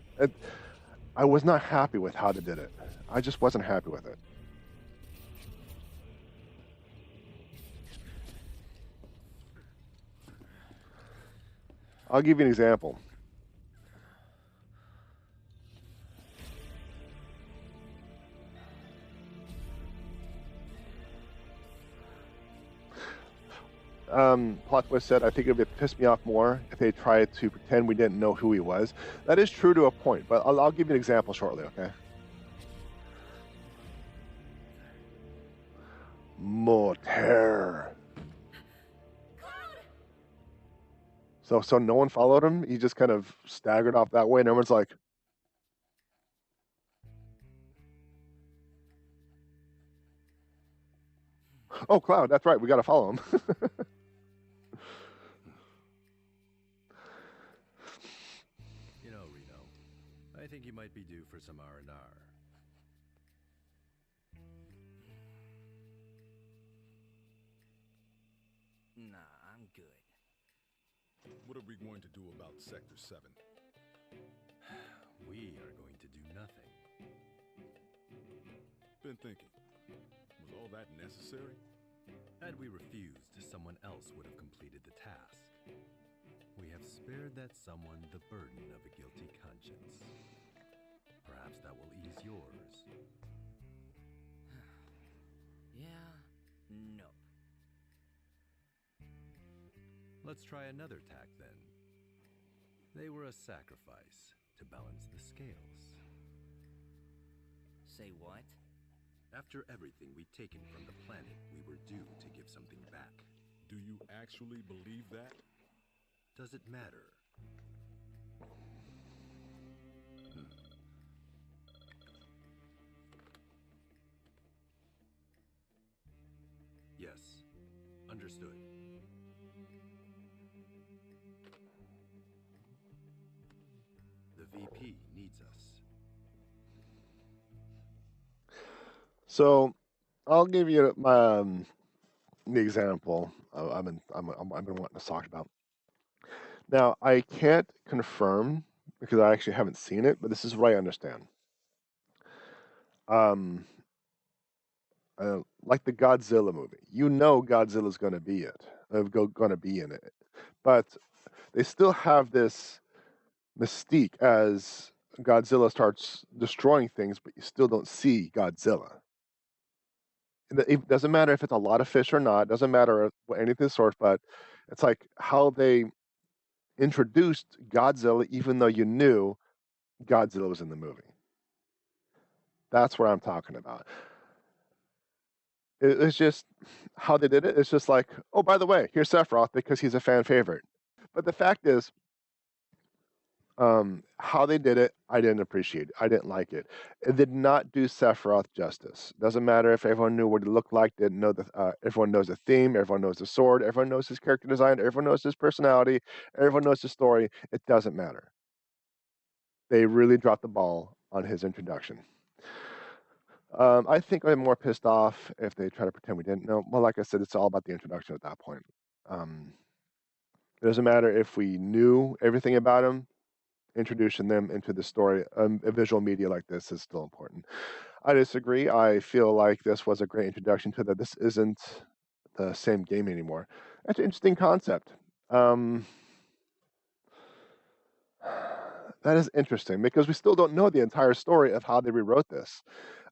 I was not happy with how they did it. I just wasn't happy with it. I'll give you an example. Plot twist said, I think it would piss me off more if they tried to pretend we didn't know who he was. That is true to a point, but I'll give you an example shortly, okay? More terror. So no one followed him? He just kind of staggered off that way, and everyone's like, oh, Cloud, that's right, we gotta follow him. You know, Reno, I think you might be due for some R&R. Nah, I'm good. What are we going to do about Sector 7? We are going to do nothing. Been thinking, was all that necessary? Had we refused, someone else would have completed the task. We have spared that someone the burden of a guilty conscience. Perhaps that will ease yours. Yeah, nope. Let's try another tack then. They were a sacrifice to balance the scales. Say what? After everything we'd taken from the planet, we were due to give something back. Do you actually believe that? Does it matter? Yes. Understood. The VP needs us. So, I'll give you the example I've been wanting to talk about. Now, I can't confirm because I actually haven't seen it, but this is what I understand. Like the Godzilla movie, you know Godzilla's going to be going to be in it, but they still have this mystique as Godzilla starts destroying things, but you still don't see Godzilla. It doesn't matter if it's a lot of fish or not. It doesn't matter anything of the sort, but it's like how they introduced Godzilla, even though you knew Godzilla was in the movie. That's what I'm talking about. It's just how they did it. It's just like, oh, by the way, here's Sephiroth because he's a fan favorite. But the fact is, how they did it, I didn't appreciate it. I didn't like it. It did not do Sephiroth justice. Doesn't matter if everyone knew what he looked like, didn't know everyone knows the theme, everyone knows the sword, everyone knows his character design, everyone knows his personality, everyone knows his story. It doesn't matter. They really dropped the ball on his introduction. I think I'm more pissed off if they try to pretend we didn't know. Well, like I said, it's all about the introduction at that point. It doesn't matter if we knew everything about him. Introducing them into the story, a visual media like this is still important. I disagree. I feel like this was a great introduction to that. This isn't the same game anymore. That's an interesting concept. That is interesting because we still don't know the entire story of how they rewrote this.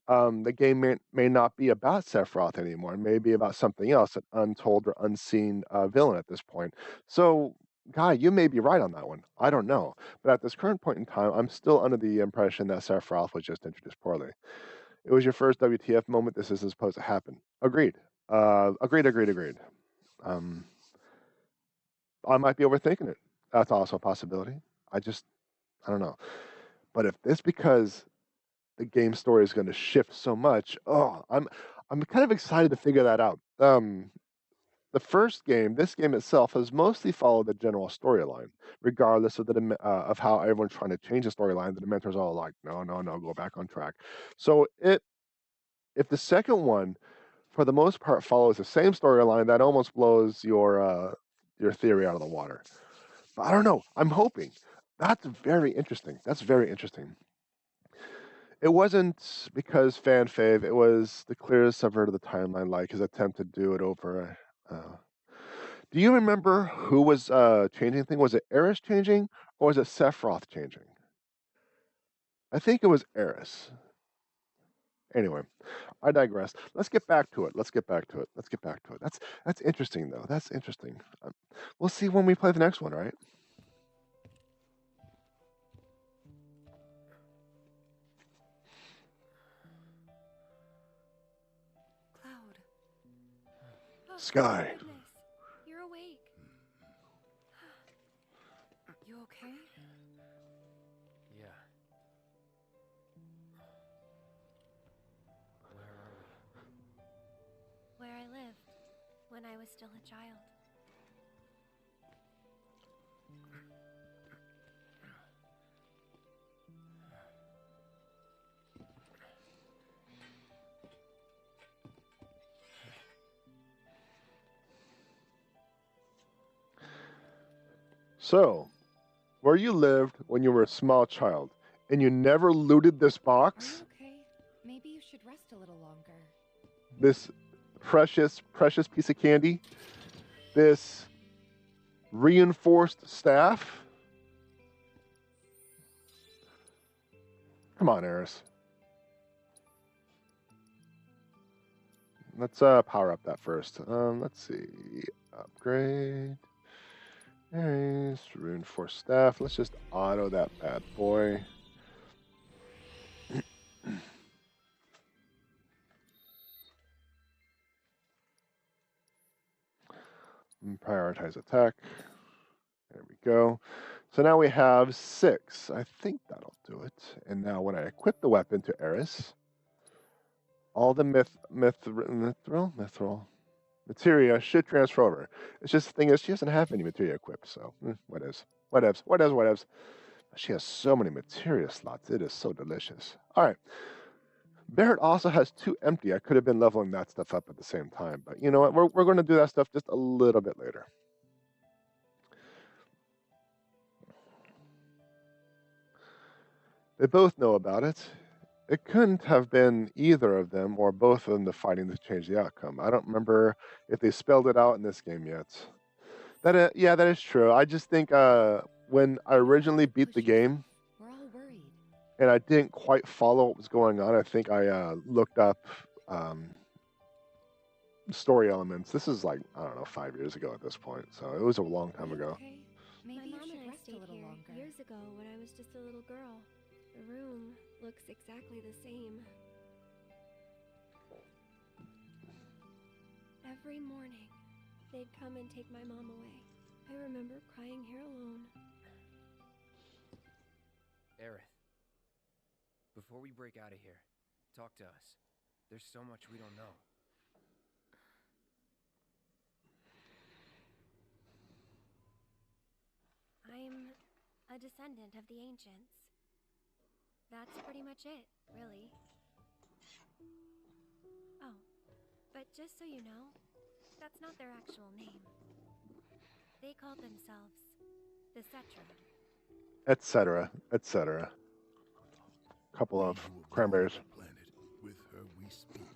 The game may not be about Sephiroth anymore. It may be about something else, an untold or unseen villain at this point. So, Guy, you may be right on that one. I don't know. But at this current point in time, I'm still under the impression that Sephiroth was just introduced poorly. It was your first WTF moment. This isn't supposed to happen. Agreed. Agreed. I might be overthinking it. That's also a possibility. I don't know. But if it's because the game story is going to shift so much, I'm kind of excited to figure that out. The first game, this game itself, has mostly followed the general storyline, regardless of of how everyone's trying to change the storyline. The Dementors are all like, no, go back on track. So if the second one, for the most part, follows the same storyline, that almost blows your theory out of the water. But I don't know. I'm hoping. That's very interesting. It wasn't because fan fave. It was the clearest I've heard of the timeline, like his attempt to do it over. Do you remember who was changing thing? Was it Aeris changing or was it Sephiroth changing? I think it was Aeris. Anyway, I digress. Let's get back to it. That's interesting though. That's interesting. We'll see when we play the next one, right? Cloud. Sky. Goodness. You're awake. You okay? Yeah. Where are we? Where I lived when I was still a child. So, where you lived when you were a small child, and you never looted this box? Okay. Maybe you should rest a little longer. This precious piece of candy? This reinforced staff? Come on, Aeris. Let's power up that first. Let's see. Upgrade. Aeris, reinforced staff. Let's just auto that bad boy. And prioritize attack. There we go. So now we have 6. I think that'll do it. And now when I equip the weapon to Aeris, all the mithril materia should transfer over. It's just the thing is she doesn't have any materia equipped, so whatevs. She has so many materia slots. It is so delicious. All right. Barrett also has 2 empty. I could have been leveling that stuff up at the same time, but you know what? We're going to do that stuff just a little bit later. They both know about it. It couldn't have been either of them or both of them deciding to change the outcome. I don't remember if they spelled it out in this game yet. Yeah, that is true. I just think when I originally beat the game, we're all worried. and I didn't quite follow what was going on. I think I looked up story elements. This is like, I don't know, 5 years ago at this point, so it was a long time ago. Okay. My Maybe you mom should and I rest a stayed little here longer. years ago when I was just a little girl. The room looks exactly the same. Every morning, they'd come and take my mom away. I remember crying here alone. Aerith, before we break out of here, talk to us. There's so much we don't know. I'm a descendant of the ancients. That's pretty much it, really. Oh, but just so you know, that's not their actual name. They called themselves the Cetra. Etc. Etc. Couple of cranberries. Planet. With her we speak,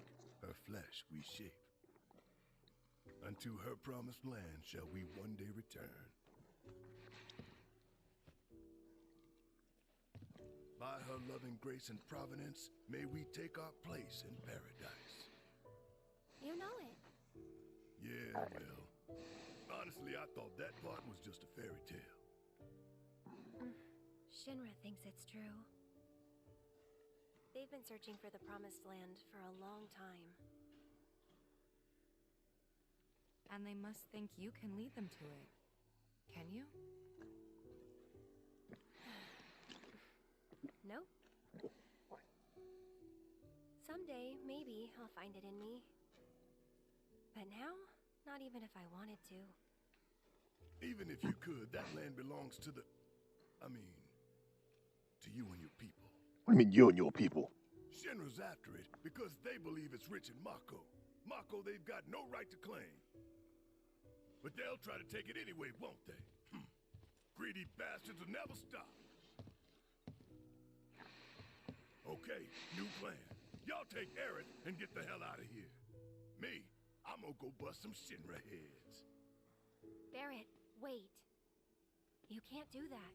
her flesh we shape. Unto her promised land shall we one day return. By her loving grace and providence, may we take our place in paradise. You know it. Yeah, well, honestly, I thought that part was just a fairy tale. Shinra thinks it's true. They've been searching for the Promised Land for a long time. And they must think you can lead them to it. Can you? Nope. Someday, maybe, I'll find it in me. But now, not even if I wanted to. Even if you could, that land belongs to the... to you and your people. What do you mean, you and your people? Shinra's after it because they believe it's rich in Mako. Mako they've got no right to claim. But they'll try to take it anyway, won't they? Greedy bastards will never stop. Okay, new plan. Y'all take Aeris and get the hell out of here. Me, I'm gonna go bust some Shinra heads. Barrett, wait. You can't do that.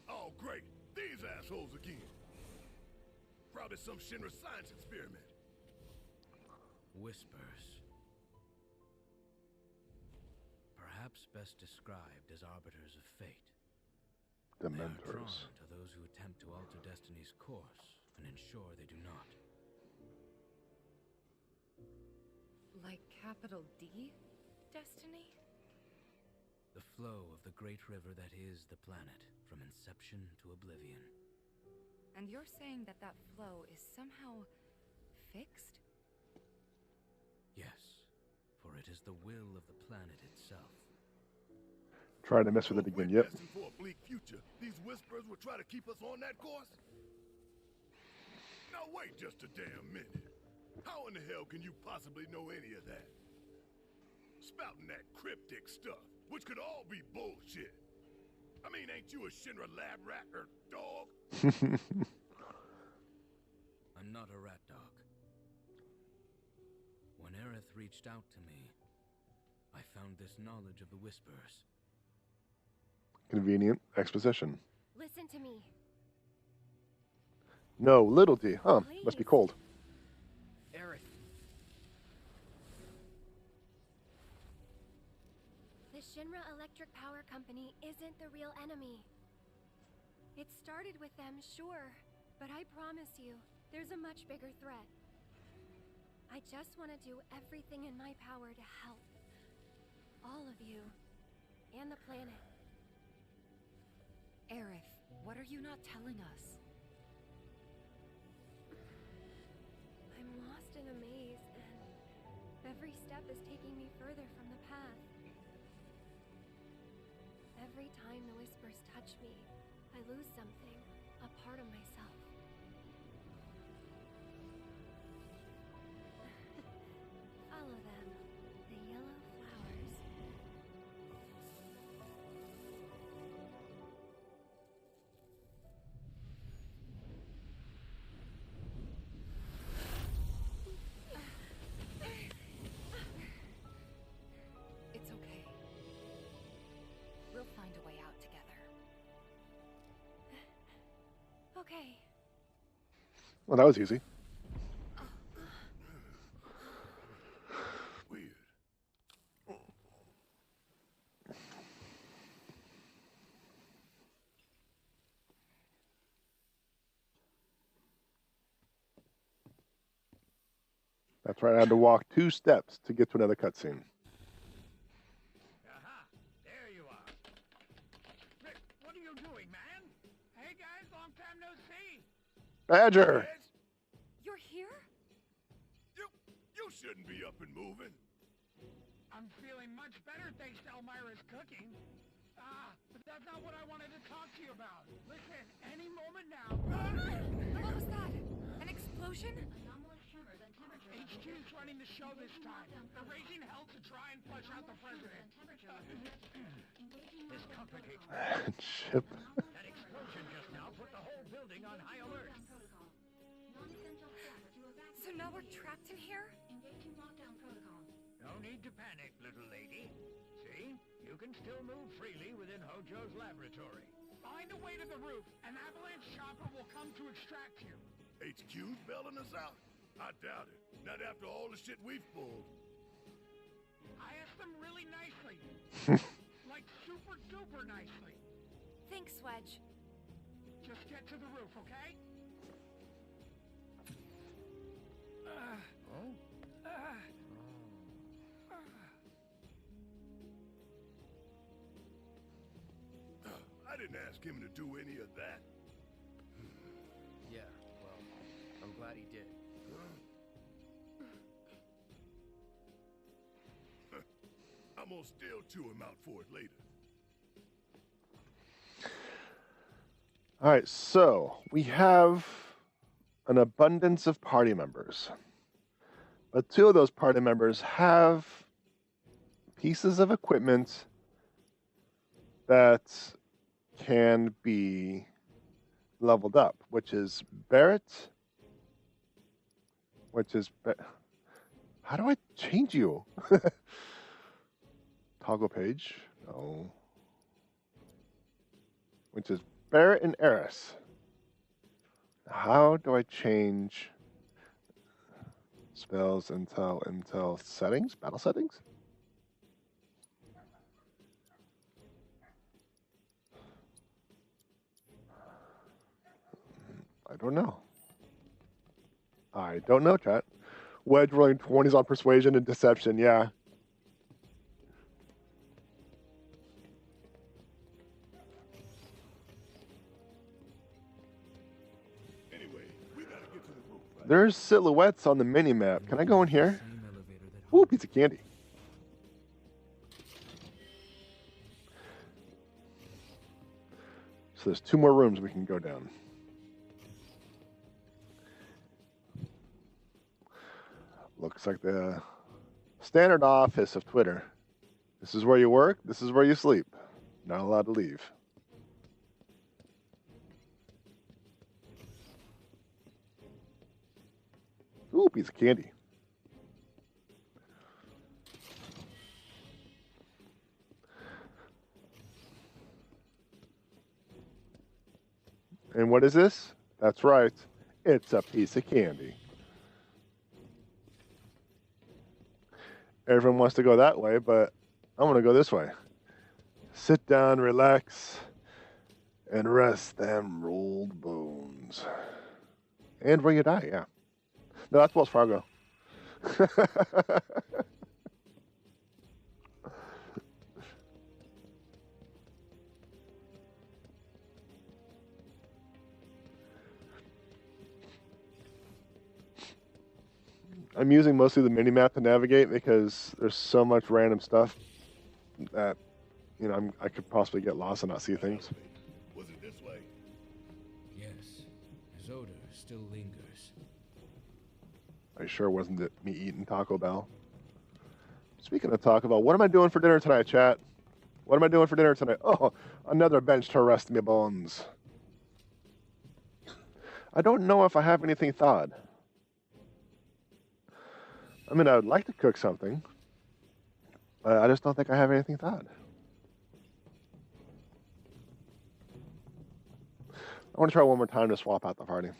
Oh, great. These assholes again. Probably some Shinra science experiment. Whispers. Perhaps best described as arbiters of fate. They are drawn Dementors. to those who attempt to alter destiny's course and ensure they do not. Like capital D? Destiny? The flow of the great river that is the planet, from inception to oblivion. And you're saying that that flow is somehow fixed? Yes, for it is the will of the planet itself. Trying to mess with it again, yep. Destined for a bleak future. These whispers will try to keep us on that course? Now wait just a damn minute. How in the hell can you possibly know any of that? Spouting that cryptic stuff, which could all be bullshit. I mean, ain't you a Shinra lab rat or dog? I'm not a rat dog. When Aerith reached out to me, I found this knowledge of the Whispers. Convenient exposition. Listen to me. No, little D. Huh, must be cold. Aerith. The Shinra Electric Power Company isn't the real enemy. It started with them, sure, but I promise you, there's a much bigger threat. I just want to do everything in my power to help. All of you. And the planet. Aerith, what are you not telling us? I'm lost in a maze, and every step is taking me further from the path. Every time the whispers touch me, I lose something, a part of myself. Follow them, the yellow flowers. It's okay? Well, that was easy. Weird. That's right. I had to walk 2 steps to get to another cutscene. Aha! There you are. Rick, what are you doing, man? Hey guys, long time no see. Badger! You're here? You shouldn't be up and moving. I'm feeling much better thanks to Elmira's cooking. But that's not what I wanted to talk to you about. Listen, any moment now. What was that? An explosion? HQ's running the show this time. They're raising hell to try and flush out the president. This complicates Chip. That explosion just now put the whole building on high alert. So now we're trapped in here? No need to panic, little lady. See? You can still move freely within Hojo's laboratory. Find a way to the roof. An avalanche chopper will come to extract you. HQ's bailing us out? I doubt it. Not after all the shit we've pulled. I asked them really nicely. Like super duper nicely. Thanks, Wedge. Just get to the roof, okay? I didn't ask him to do any of that. Yeah, well, I'm glad he did. I'm gonna still chew him out for it later. All right, so we have an abundance of party members. But 2 of those party members have pieces of equipment that can be leveled up, which is Barrett, how do I change you? Toggle page, no. Which is Barrett and Aeris. How do I change spells until settings, battle settings? I don't know. I don't know, chat. Wedge rolling 20s on persuasion and deception, yeah. Anyway, we gotta get to the roof. There's silhouettes on the mini map. Can I go in here? Ooh, piece of candy. So there's 2 more rooms we can go down. Looks like the standard office of Twitter. This is where you work. This is where you sleep. Not allowed to leave. Ooh, piece of candy. And what is this? That's right. It's a piece of candy. Everyone wants to go that way, but I'm going to go this way. Sit down, relax, and rest them rolled bones. And where you die, yeah. No, that's Wells Fargo. I'm using mostly the mini-map to navigate because there's so much random stuff that, you know, I could possibly get lost and not see things. Was it this way? Yes, his odor still lingers. I sure wasn't it me eating Taco Bell. Speaking of Taco Bell, what am I doing for dinner tonight, chat? What am I doing for dinner tonight? Oh, another bench to rest me bones. I don't know if I have anything thawed. I mean, I would like to cook something, but I just don't think I have anything thawed. I want to try one more time to swap out the party.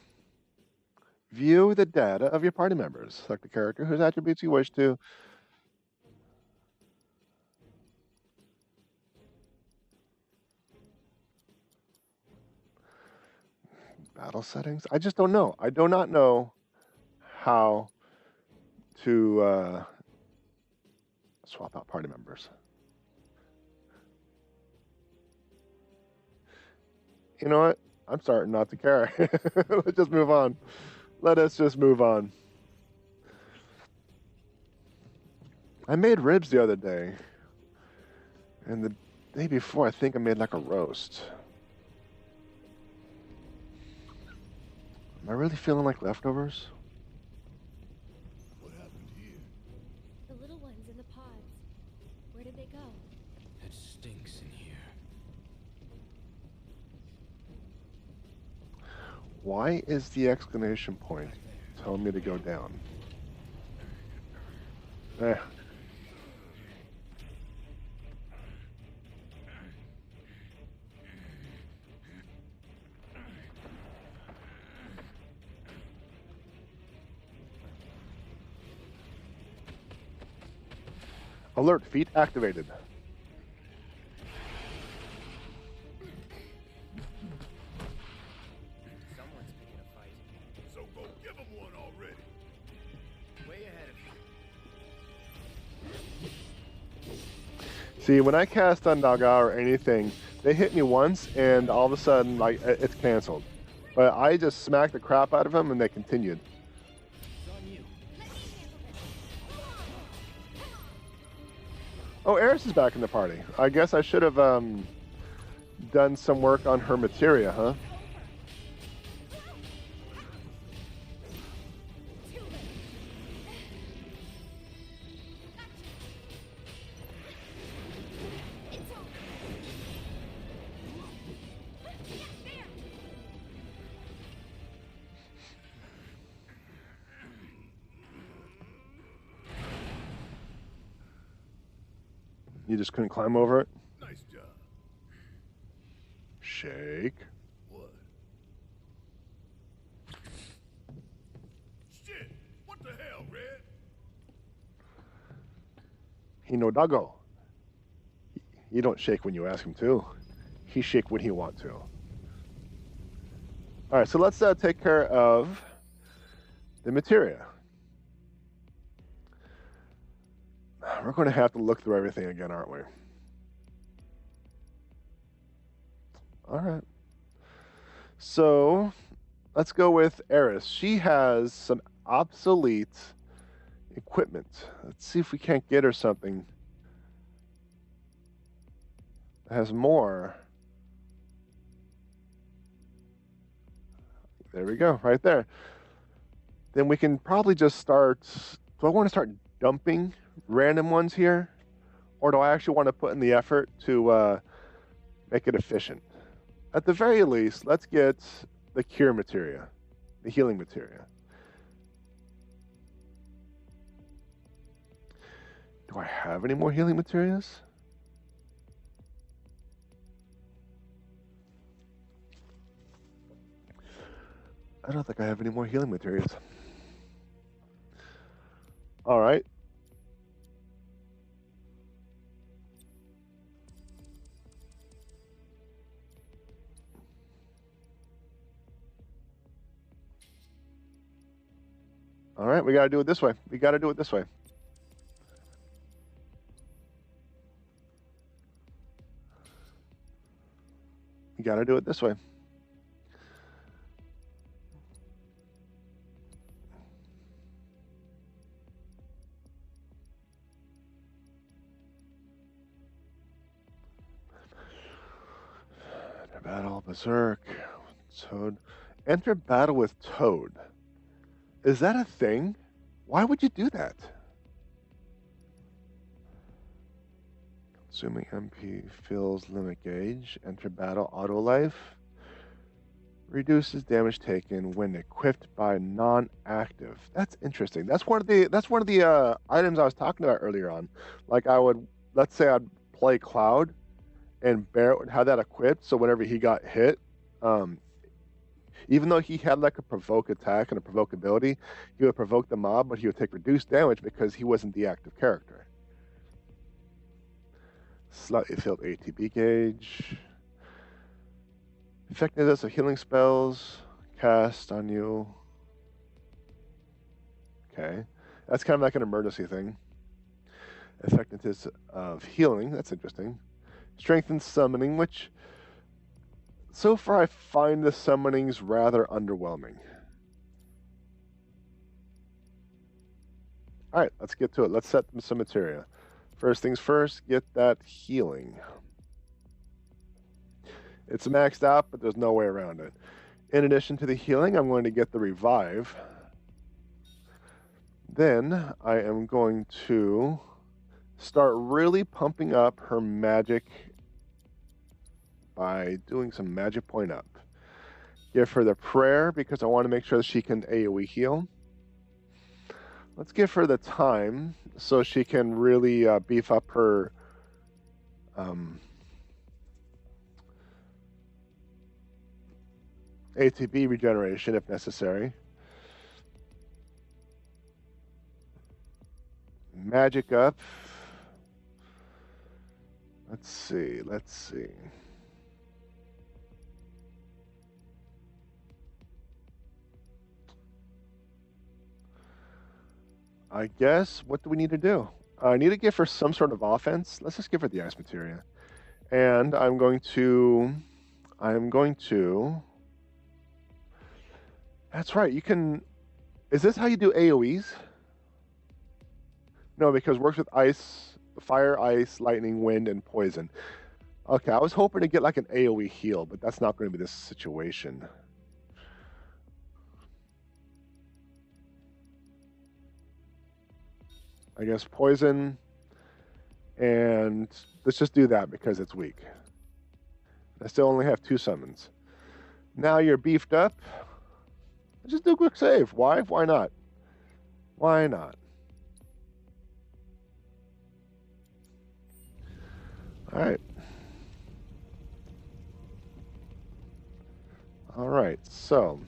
View the data of your party members. Select the character whose attributes you wish to. Battle settings? I just don't know. I do not know how to swap out party members. You know what? I'm starting not to care. Let's just move on. Let us just move on. I made ribs the other day. And the day before, I think I made like a roast. Am I really feeling like leftovers? What happened here? The little ones in the pods. Where did they go? It stinks in here. Why is the exclamation point telling me to go down? Eh. Alert, feet activated. Someone's picking a fight. So go give him one already. Way ahead of you. See, when I cast on doggo or anything, they hit me once and all of a sudden, like, it's canceled. But I just smacked the crap out of them and they continued. Oh, Aeris is back in the party. I guess I should have done some work on her materia, huh? You just couldn't climb over it? Nice job. Shake. What? Shit! What the hell, Red? He no doggo. He don't shake when you ask him to. He shake when he want to. All right, so let's take care of the materia. We're going to have to look through everything again, aren't we? All right. So let's go with Aeris. She has some obsolete equipment. Let's see if we can't get her something that has more. There we go, right there. Then we can probably just start. Do I want to start dumping random ones here, or do I actually want to put in the effort to make it efficient? At the very least, let's get the cure materia, the healing materia. Do I have any more healing materials? I don't think I have any more healing materials. All right. All right, we got to do it this way. We got to do it this way. We got to do it this way. Enter battle, berserk, Toad. Enter battle with Toad. Is that a thing? Why would you do that? Consuming MP fills limit gauge. Enter battle auto life. Reduces damage taken when equipped by non-active. That's interesting. That's one of the items I was talking about earlier on. Like let's say I'd play Cloud, and Barrett would have that equipped, so whenever he got hit, Even though he had like a provoke attack and a provoke ability, he would provoke the mob, but he would take reduced damage because he wasn't the active character. Slightly filled ATB gauge. Effectiveness of healing spells cast on you. Okay. That's kind of like an emergency thing. Effectiveness of healing. That's interesting. Strengthened summoning, which so far I find the summonings rather underwhelming. All right, let's get to it. Let's set some materia. First things first, get that healing. It's maxed out, but there's no way around it. In addition to the healing, I'm going to get the revive. Then I am going to start really pumping up her magic by doing some magic point up. Give her the prayer because I want to make sure that she can AoE heal. Let's give her the time so she can really beef up her ATB regeneration if necessary. Magic up. Let's see. I guess, what do we need to do? I need to give her some sort of offense. Let's just give her the ice materia. And I'm going to, that's right, you can, is this how you do AoEs? No, because it works with ice, fire, ice, lightning, wind, and poison. Okay, I was hoping to get like an AoE heal, but that's not going to be this situation. I guess poison, and let's just do that because it's weak. I still only have 2 summons. Now you're beefed up. Let's just do a quick save. Why? Why not? Why not? All right, so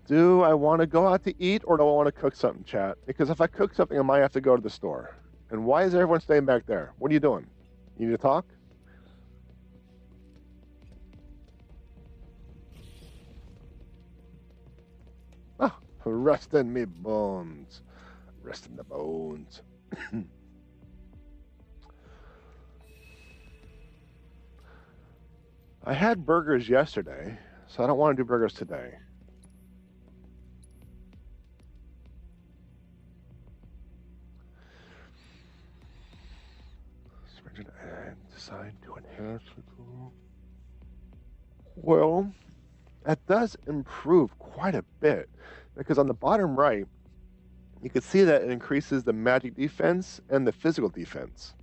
do I want to go out to eat or do I want to cook something, chat? Because if I cook something, I might have to go to the store. And why is everyone staying back there? What are you doing? You need to talk? Ah, rest in me bones. Rest in the bones. I had burgers yesterday, so I don't want to do burgers today. Decide to enhance. Well, that does improve quite a bit because on the bottom right, you can see that it increases the magic defense and the physical defense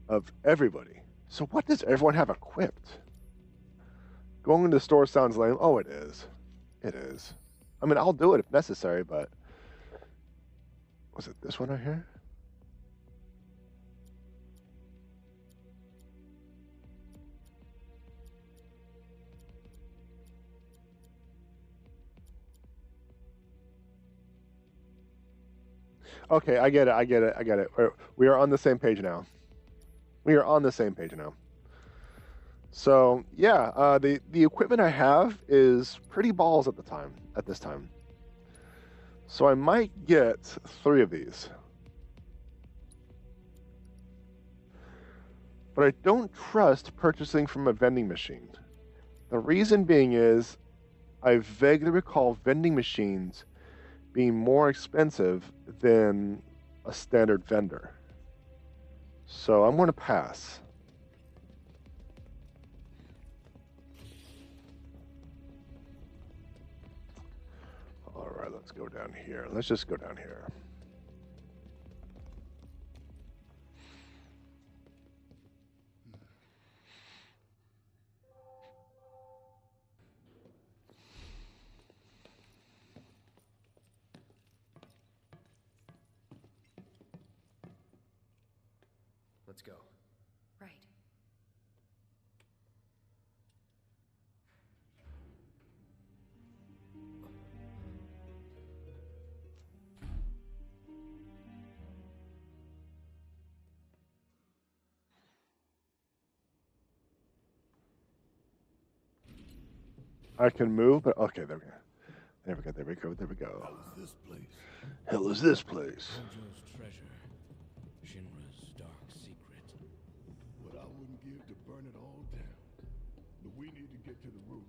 of everybody. So what does everyone have equipped? Going into the store sounds lame. Oh, it is. It is. I mean, I'll do it if necessary, but was it this one right here? Okay, I get it. We are on the same page now. So yeah, the equipment I have is pretty balls at this time. So I might get 3 of these. But I don't trust purchasing from a vending machine. The reason being is I vaguely recall vending machines being more expensive than a standard vendor. So I'm going to pass. All right, let's go down here. Let's just go down here. Let's go. Right. I can move, but okay, there we go. There we go, there we go, there we go. Hell is this place? Hell is this place? Hojo's treasure. Shinra's dark secret. What I wouldn't give to burn it all down. But we need to get to the roof.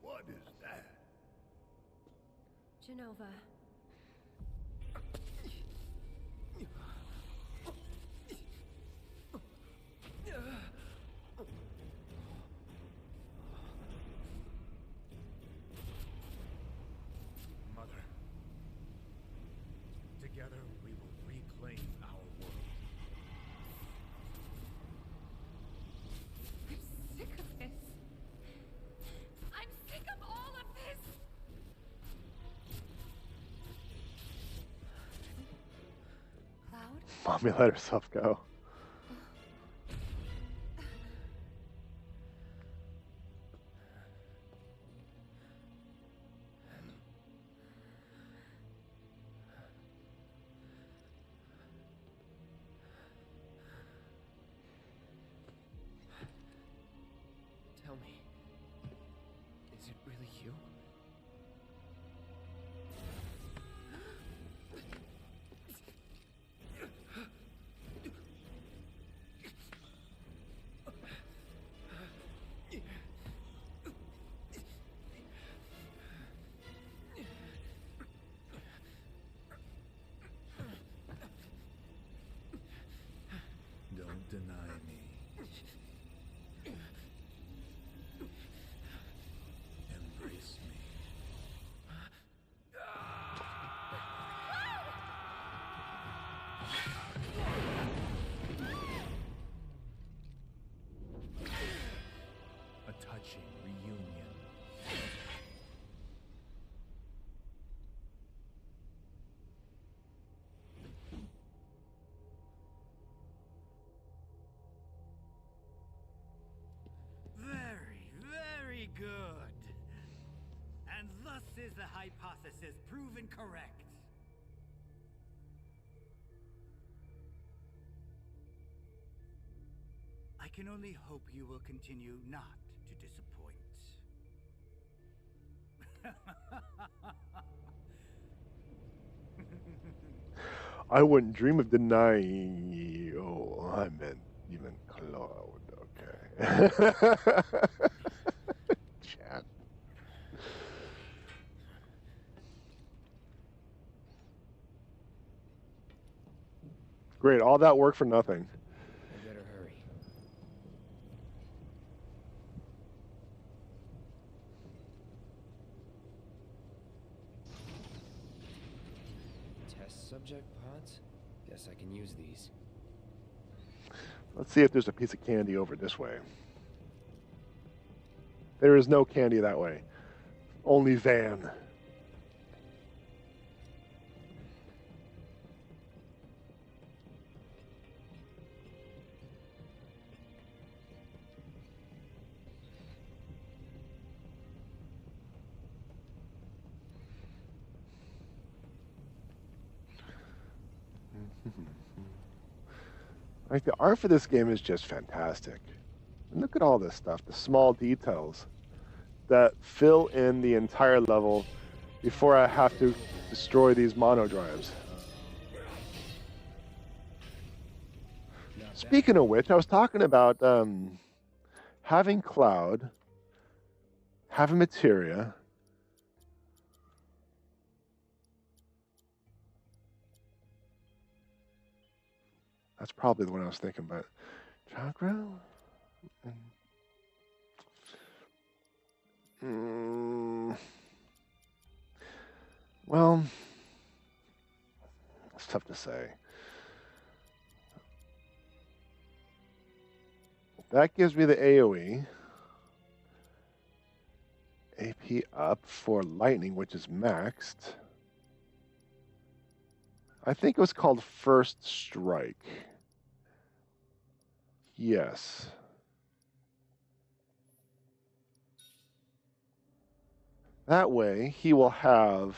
What is that? Genova. Mother. Together we will reclaim our world. I'm sick of this. I'm sick of all of this. Cloud? Mommy let herself go. Tell me, is it really you? Don't deny me. Embrace me. A touching reunion. Very, very good. And thus is the hypothesis proven correct. I can only hope you will continue not to disappoint. I wouldn't dream of denying you. Oh, I meant even Cloud. Okay. Chat. Great. All that work for nothing. I better hurry. Test subject pods? Guess I can use these. Let's see if there's a piece of candy over this way. There is no candy that way. Only van. Like the art for this game is just fantastic. And look at all this stuff, the small details that fill in the entire level before I have to destroy these mono drives. Speaking of which, I was talking about having Cloud, having Materia, that's probably the one I was thinking about. Chakra? Well, it's tough to say. That gives me the AoE. AP up for lightning, which is maxed. I think it was called First Strike. Yes. That way, he will have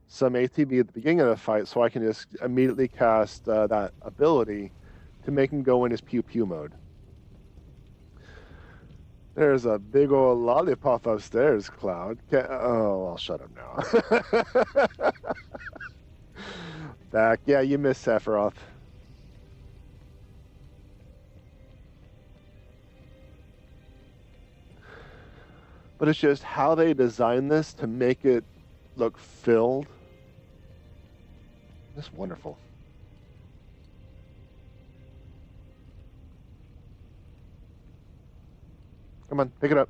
some ATB at the beginning of the fight, so I can just immediately cast that ability to make him go in his pew pew mode. There's a big old lollipop upstairs, Cloud. Oh, I'll shut up now. Back. Yeah, you missed Sephiroth. But it's just how they designed this to make it look filled. It's wonderful. Come on, pick it up.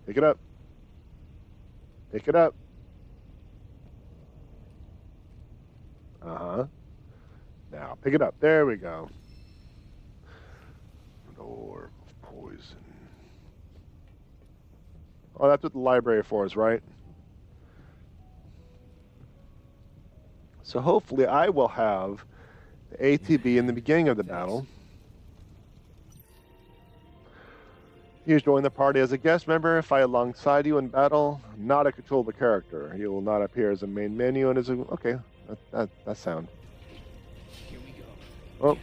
Pick it up. Pick it up. Uh-huh. Now, pick it up. There we go. An orb of poison. Oh, that's what the library for is, right? So hopefully I will have the ATB in the beginning of the battle. You join the party as a guest member, fight alongside you in battle, not a controllable character. He will not appear as a main menu and as a... Okay, that's sound. Here we go. Oh.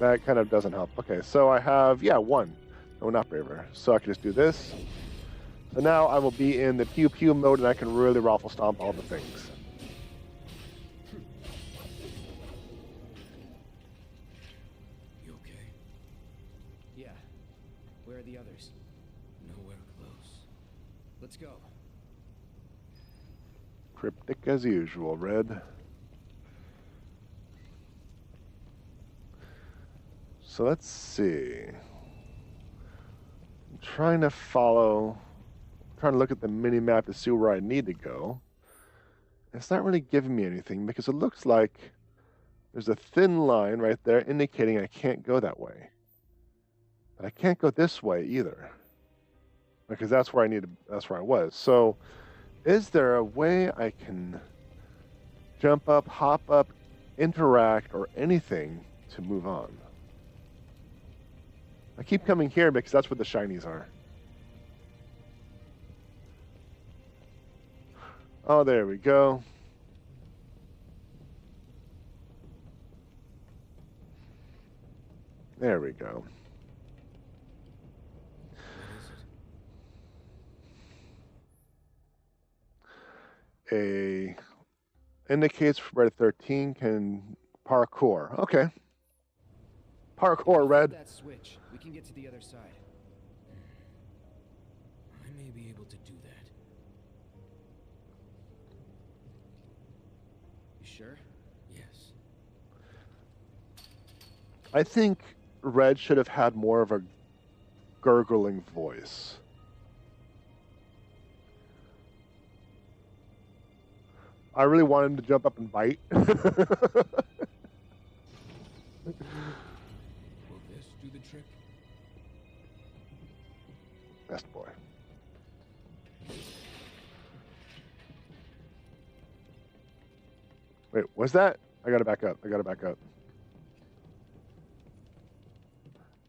That kind of doesn't help. Okay, so I have, yeah, one. No, not braver. So I can just do this. So now I will be in the pew pew mode and I can really raffle stomp all the things. You okay? Yeah. Where are the others? Nowhere close. Let's go. Cryptic as usual, Red. So let's see. I'm trying to look at the mini map to see where I need to go. It's not really giving me anything because it looks like there's a thin line right there indicating I can't go that way. But I can't go this way either. Because that's where I was. So is there a way I can jump up, hop up, interact, or anything to move on? I keep coming here because that's where the shinies are. Oh, there we go. There we go. Indicates Red 13 can parkour. Okay. Parkour, Red. That switch. We can get to the other side. I may be able to do that. You sure? Yes. I think Red should have had more of a gurgling voice. I really wanted him to jump up and bite. Will this do the trick? Best boy. Wait, what's that? I gotta back up.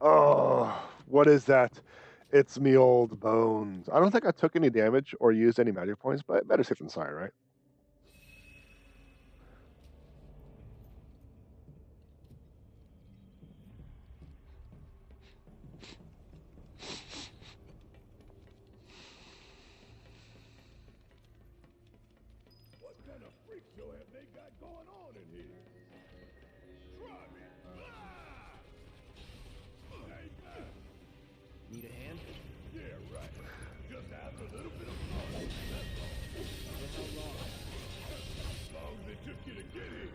Oh, what is that? It's me old bones. I don't think I took any damage or used any magic points, but better safe than sorry, right? What kind of freak show have they got going on in here? Try me. Need a hand? Yeah, right. Just have a little bit of fun. That's all. For how long? As long as it took you to get here.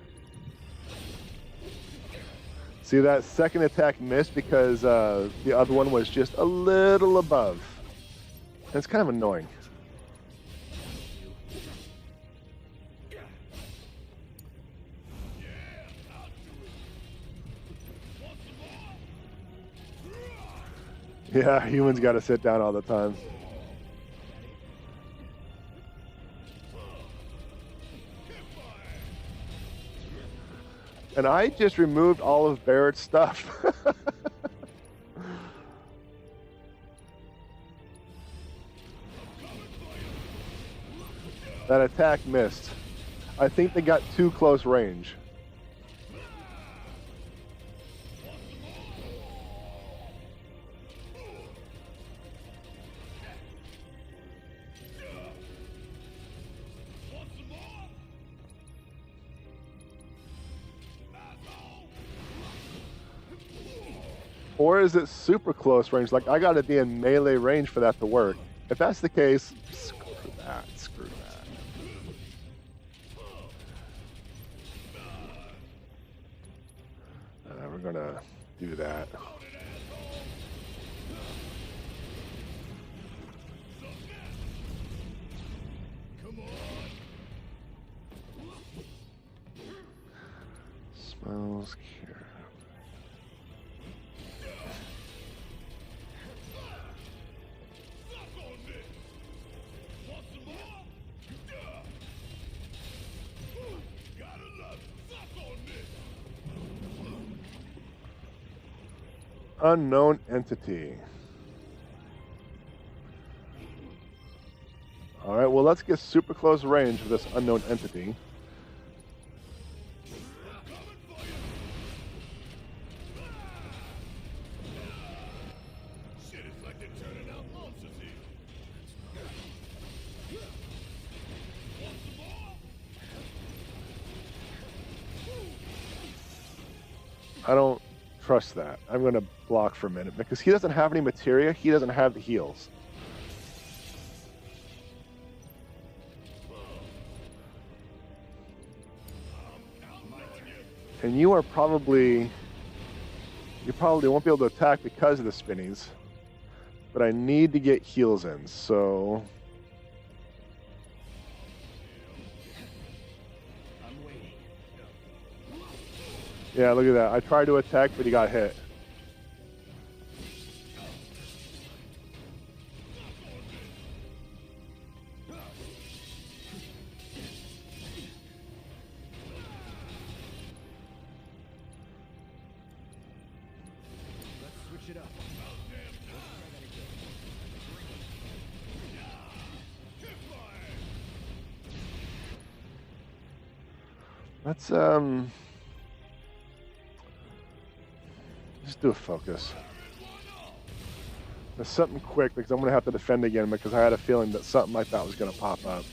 See, that second attack missed because the other one was just a little above. That's kind of annoying. Yeah, humans got to sit down all the time. And I just removed all of Barrett's stuff. That attack missed. I think they got too close range. Or is it super close range? Like, I gotta be in melee range for that to work. If that's the case, screw that, screw that. We're gonna do that. Smells cure. Unknown entity. All right, well, let's get super close range of this unknown entity. I don't trust that. I'm going to block for a minute because he doesn't have any materia. He doesn't have the heals. And you probably won't be able to attack because of the spinnies. But I need to get heals in, so... Yeah, look at that. I tried to attack, but he got hit. Let's switch it up. Let's just do a focus. There's something quick because I'm going to have to defend again because I had a feeling that something like that was going to pop up.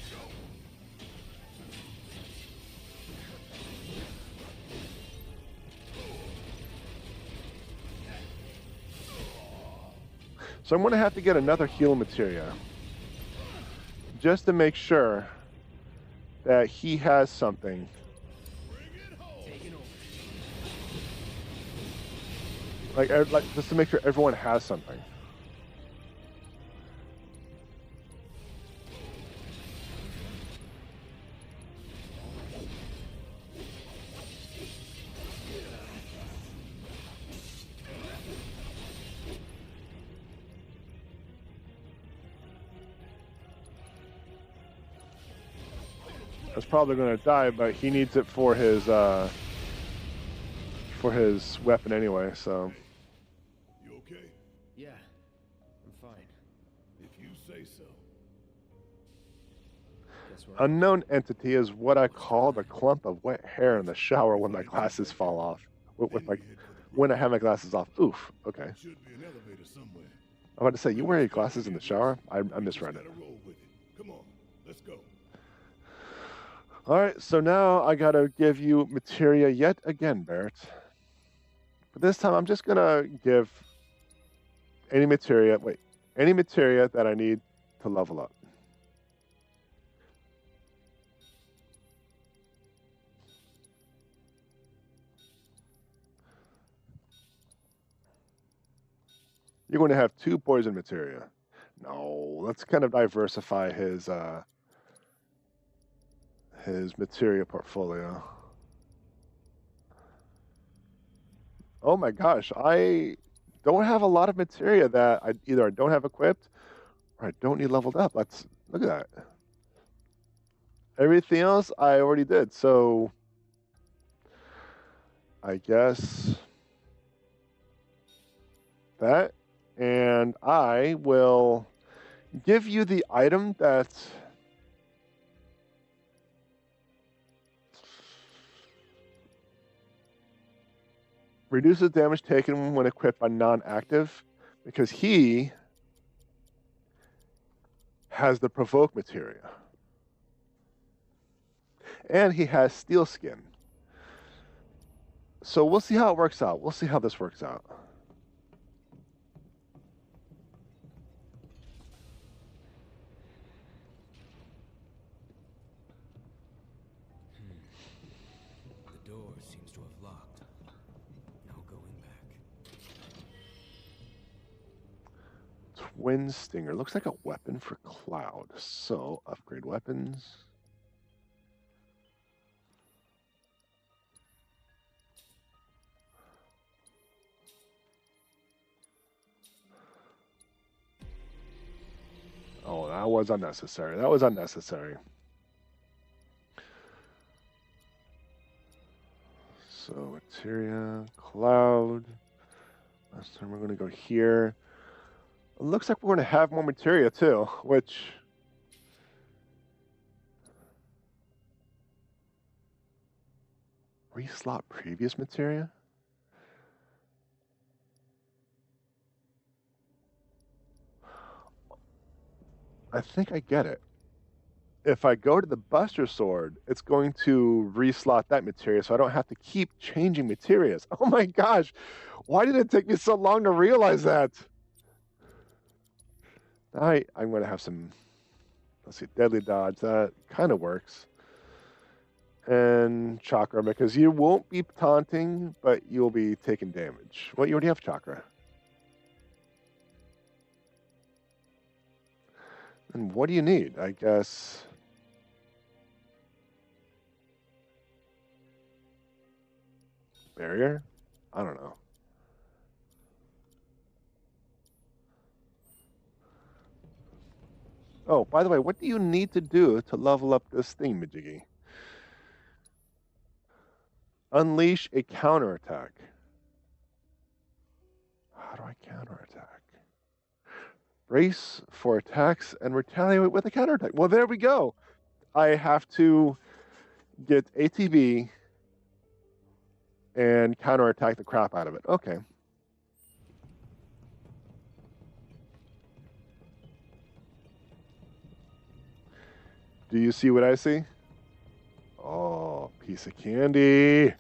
So I'm going to have to get another heal materia just to make sure that he has something. Like just to make sure everyone has something. That's probably going to die, but he needs it for his weapon anyway, so. You okay? Yeah, I'm fine. If you say so. Unknown entity is what I call the clump of wet hair in the shower when my glasses fall off. When I have my glasses off. Oof, okay. Should be an elevator somewhere. I'm about to say, you wear your glasses in the shower? I misread it. Come on, let's go. Alright, so now I gotta give you materia yet again, Barrett. But this time I'm just gonna give any materia that I need to level up. You're going to have 2 poison materia. No, let's kind of diversify his materia portfolio. Oh my gosh, I don't have a lot of materia that I don't have equipped or I don't need leveled up. Look at that. Everything else I already did, so I guess that, and I will give you the item that reduces damage taken when equipped by non-active, because he has the provoke materia. And he has steel skin. So we'll see how it works out. We'll see how this works out. The door seems to have locked. No going back. Twin Stinger. Looks like a weapon for Cloud. So, upgrade weapons. Oh, that was unnecessary. That was unnecessary. So, materia, Cloud. Last time we're going to go here. It looks like we're going to have more materia too, which... Reslot previous materia? I think I get it. If I go to the Buster Sword, it's going to reslot that materia, so I don't have to keep changing materias. Oh my gosh! Why did it take me so long to realize that? I'm going to have some, let's see, Deadly Dodge. That kind of works. And Chakra, because you won't be taunting, but you'll be taking damage. Well, you already have Chakra. And what do you need? I guess... Barrier? I don't know. Oh, by the way, what do you need to do to level up this thing, Majiggy? Unleash a counterattack. How do I counterattack? Brace for attacks and retaliate with a counterattack. Well, there we go. I have to get ATB and counterattack the crap out of it. Okay. Do you see what I see? Oh, piece of candy.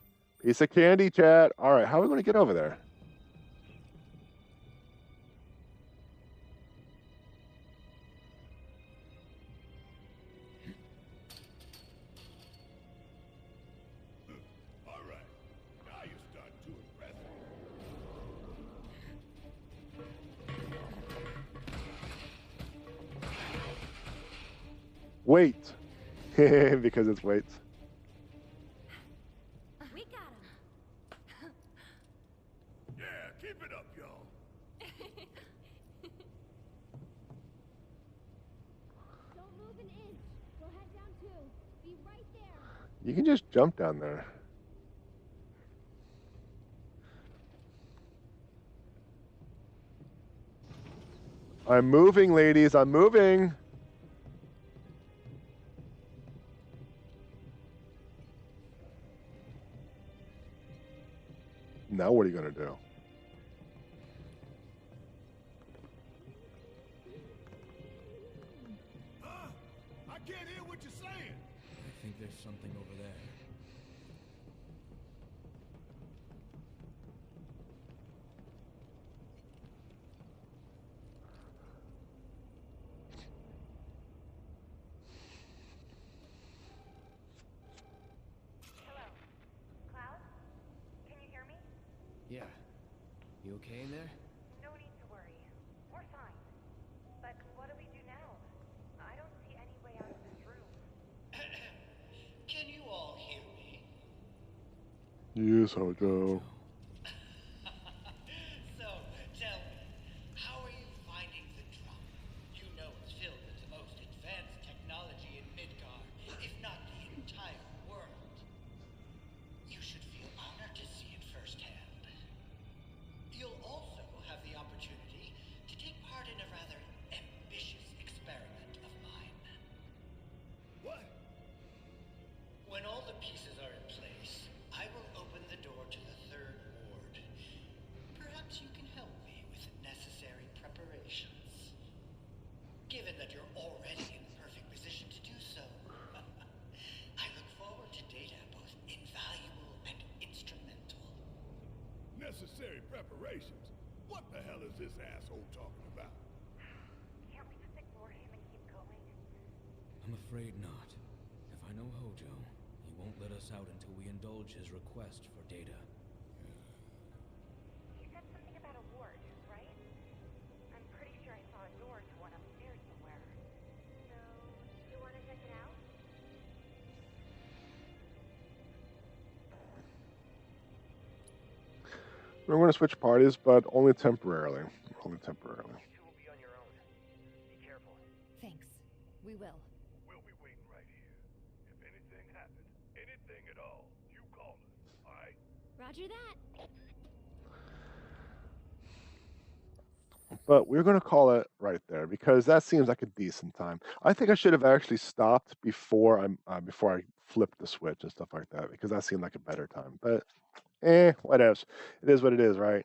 Piece of candy, chat. All right, how are we going to get over there? All right, now you start to impress me. Wait. Because it's weights. We got him. Yeah, keep it up, y'all. Don't move an inch. We'll head down too. Be right there. You can just jump down there. I'm moving, ladies. I'm moving. Now what are you going to do? I can't hear what you're saying. I think there's something over there. Hello. Cloud? Can you hear me? Yeah. You okay in there? No need to worry. We're fine. But what do we do now? I don't see any way out of this room. Can you all hear me? Yes, Hojo. So, tell me, how are you finding the drop? You know it's filled with the most advanced technology in Midgar, if not the entire world. You should feel honored to see him necessary preparations. What the hell is this asshole talking about? Can't we just ignore him and keep going? I'm afraid not. If I know Hojo, he won't let us out until we indulge his request for data. He said something about a ward, right? I'm pretty sure I saw a door to one upstairs somewhere. So, you want to check it out? We're going to switch parties, but only temporarily. Only temporarily. Thanks. We will. We'll be waiting right here. If anything happens, anything at all, you call us, all right? Roger that. But we're going to call it right there because that seems like a decent time. I think I should have actually stopped before I flipped the switch and stuff like that because that seemed like a better time. But what else? It is what it is, right?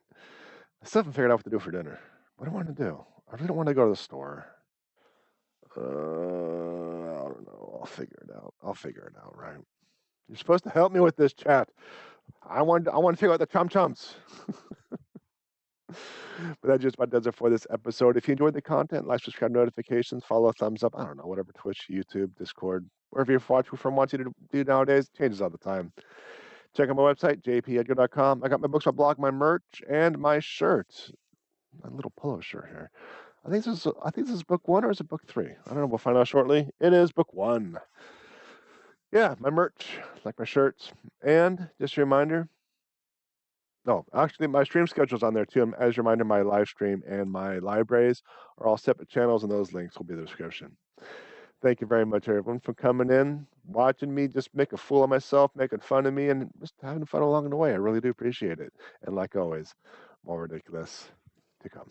I still haven't figured out what to do for dinner. What do I want to do? I really don't want to go to the store. I don't know. I'll figure it out. Right? You're supposed to help me with this, chat. I want to figure out the chum-chums. But that just about does it for this episode. If you enjoyed the content, like, subscribe, notifications, follow, thumbs up. I don't know, whatever, Twitch, YouTube, Discord, wherever you're watching from, wants you to do nowadays, changes all the time. Check out my website, JPEdgar.com. I got my books, my blog, my merch, and my shirt. My little polo shirt here. I think this is book 1 or is it book 3? I don't know. We'll find out shortly. It is book 1. Yeah, my merch, like my shirts, and just a reminder. No, actually, my stream schedule's on there too. As a reminder, my live stream and my libraries are all separate channels, and those links will be in the description. Thank you very much, everyone, for coming in, watching me just make a fool of myself, making fun of me, and just having fun along the way. I really do appreciate it. And like always, more ridiculous to come.